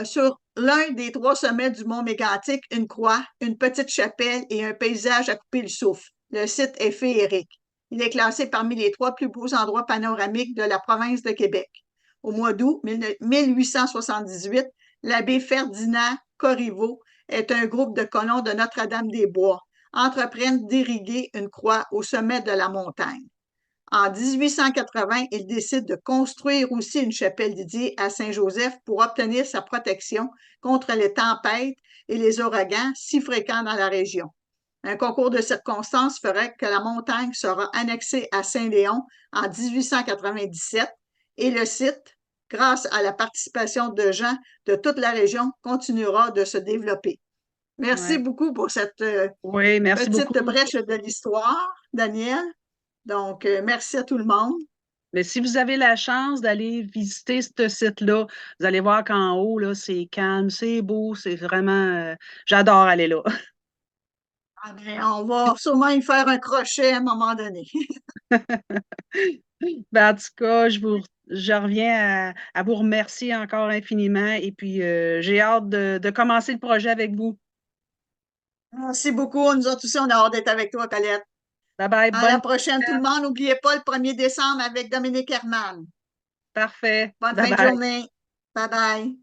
sur l'un des 3 sommets du mont Mégantic, une croix, une petite chapelle et un paysage à couper le souffle. Le site est féerique. Il est classé parmi les 3 plus beaux endroits panoramiques de la province de Québec. Au mois d'août 1878, l'abbé Ferdinand Corriveau est un groupe de colons de Notre-Dame-des-Bois entreprennent d'irriguer une croix au sommet de la montagne. En 1880, il décide de construire aussi une chapelle dédiée à Saint-Joseph pour obtenir sa protection contre les tempêtes et les ouragans si fréquents dans la région. Un concours de circonstances ferait que la montagne sera annexée à Saint-Léon en 1897 et le site, grâce à la participation de gens de toute la région, continuera de se développer. Merci beaucoup pour cette
Oui, merci
petite
beaucoup.
brèche de l'histoire, Daniel. Donc, merci à tout le monde.
Mais si vous avez la chance d'aller visiter ce site-là, vous allez voir qu'en haut, là, c'est calme, c'est beau, c'est vraiment... j'adore aller là.
Ah ben, on va sûrement y faire un crochet à un moment donné.
Ben, en tout cas, je reviens à vous remercier encore infiniment et puis j'ai hâte de commencer le projet avec vous.
Merci beaucoup. Nous autres aussi, on a hâte d'être avec toi, Colette.
Bye bye,
À la
bonne...
prochaine, tout le monde. N'oubliez pas le 1er décembre avec Dominique Herman.
Parfait.
Bonne
Bye
fin de
bye.
journée. Bye bye.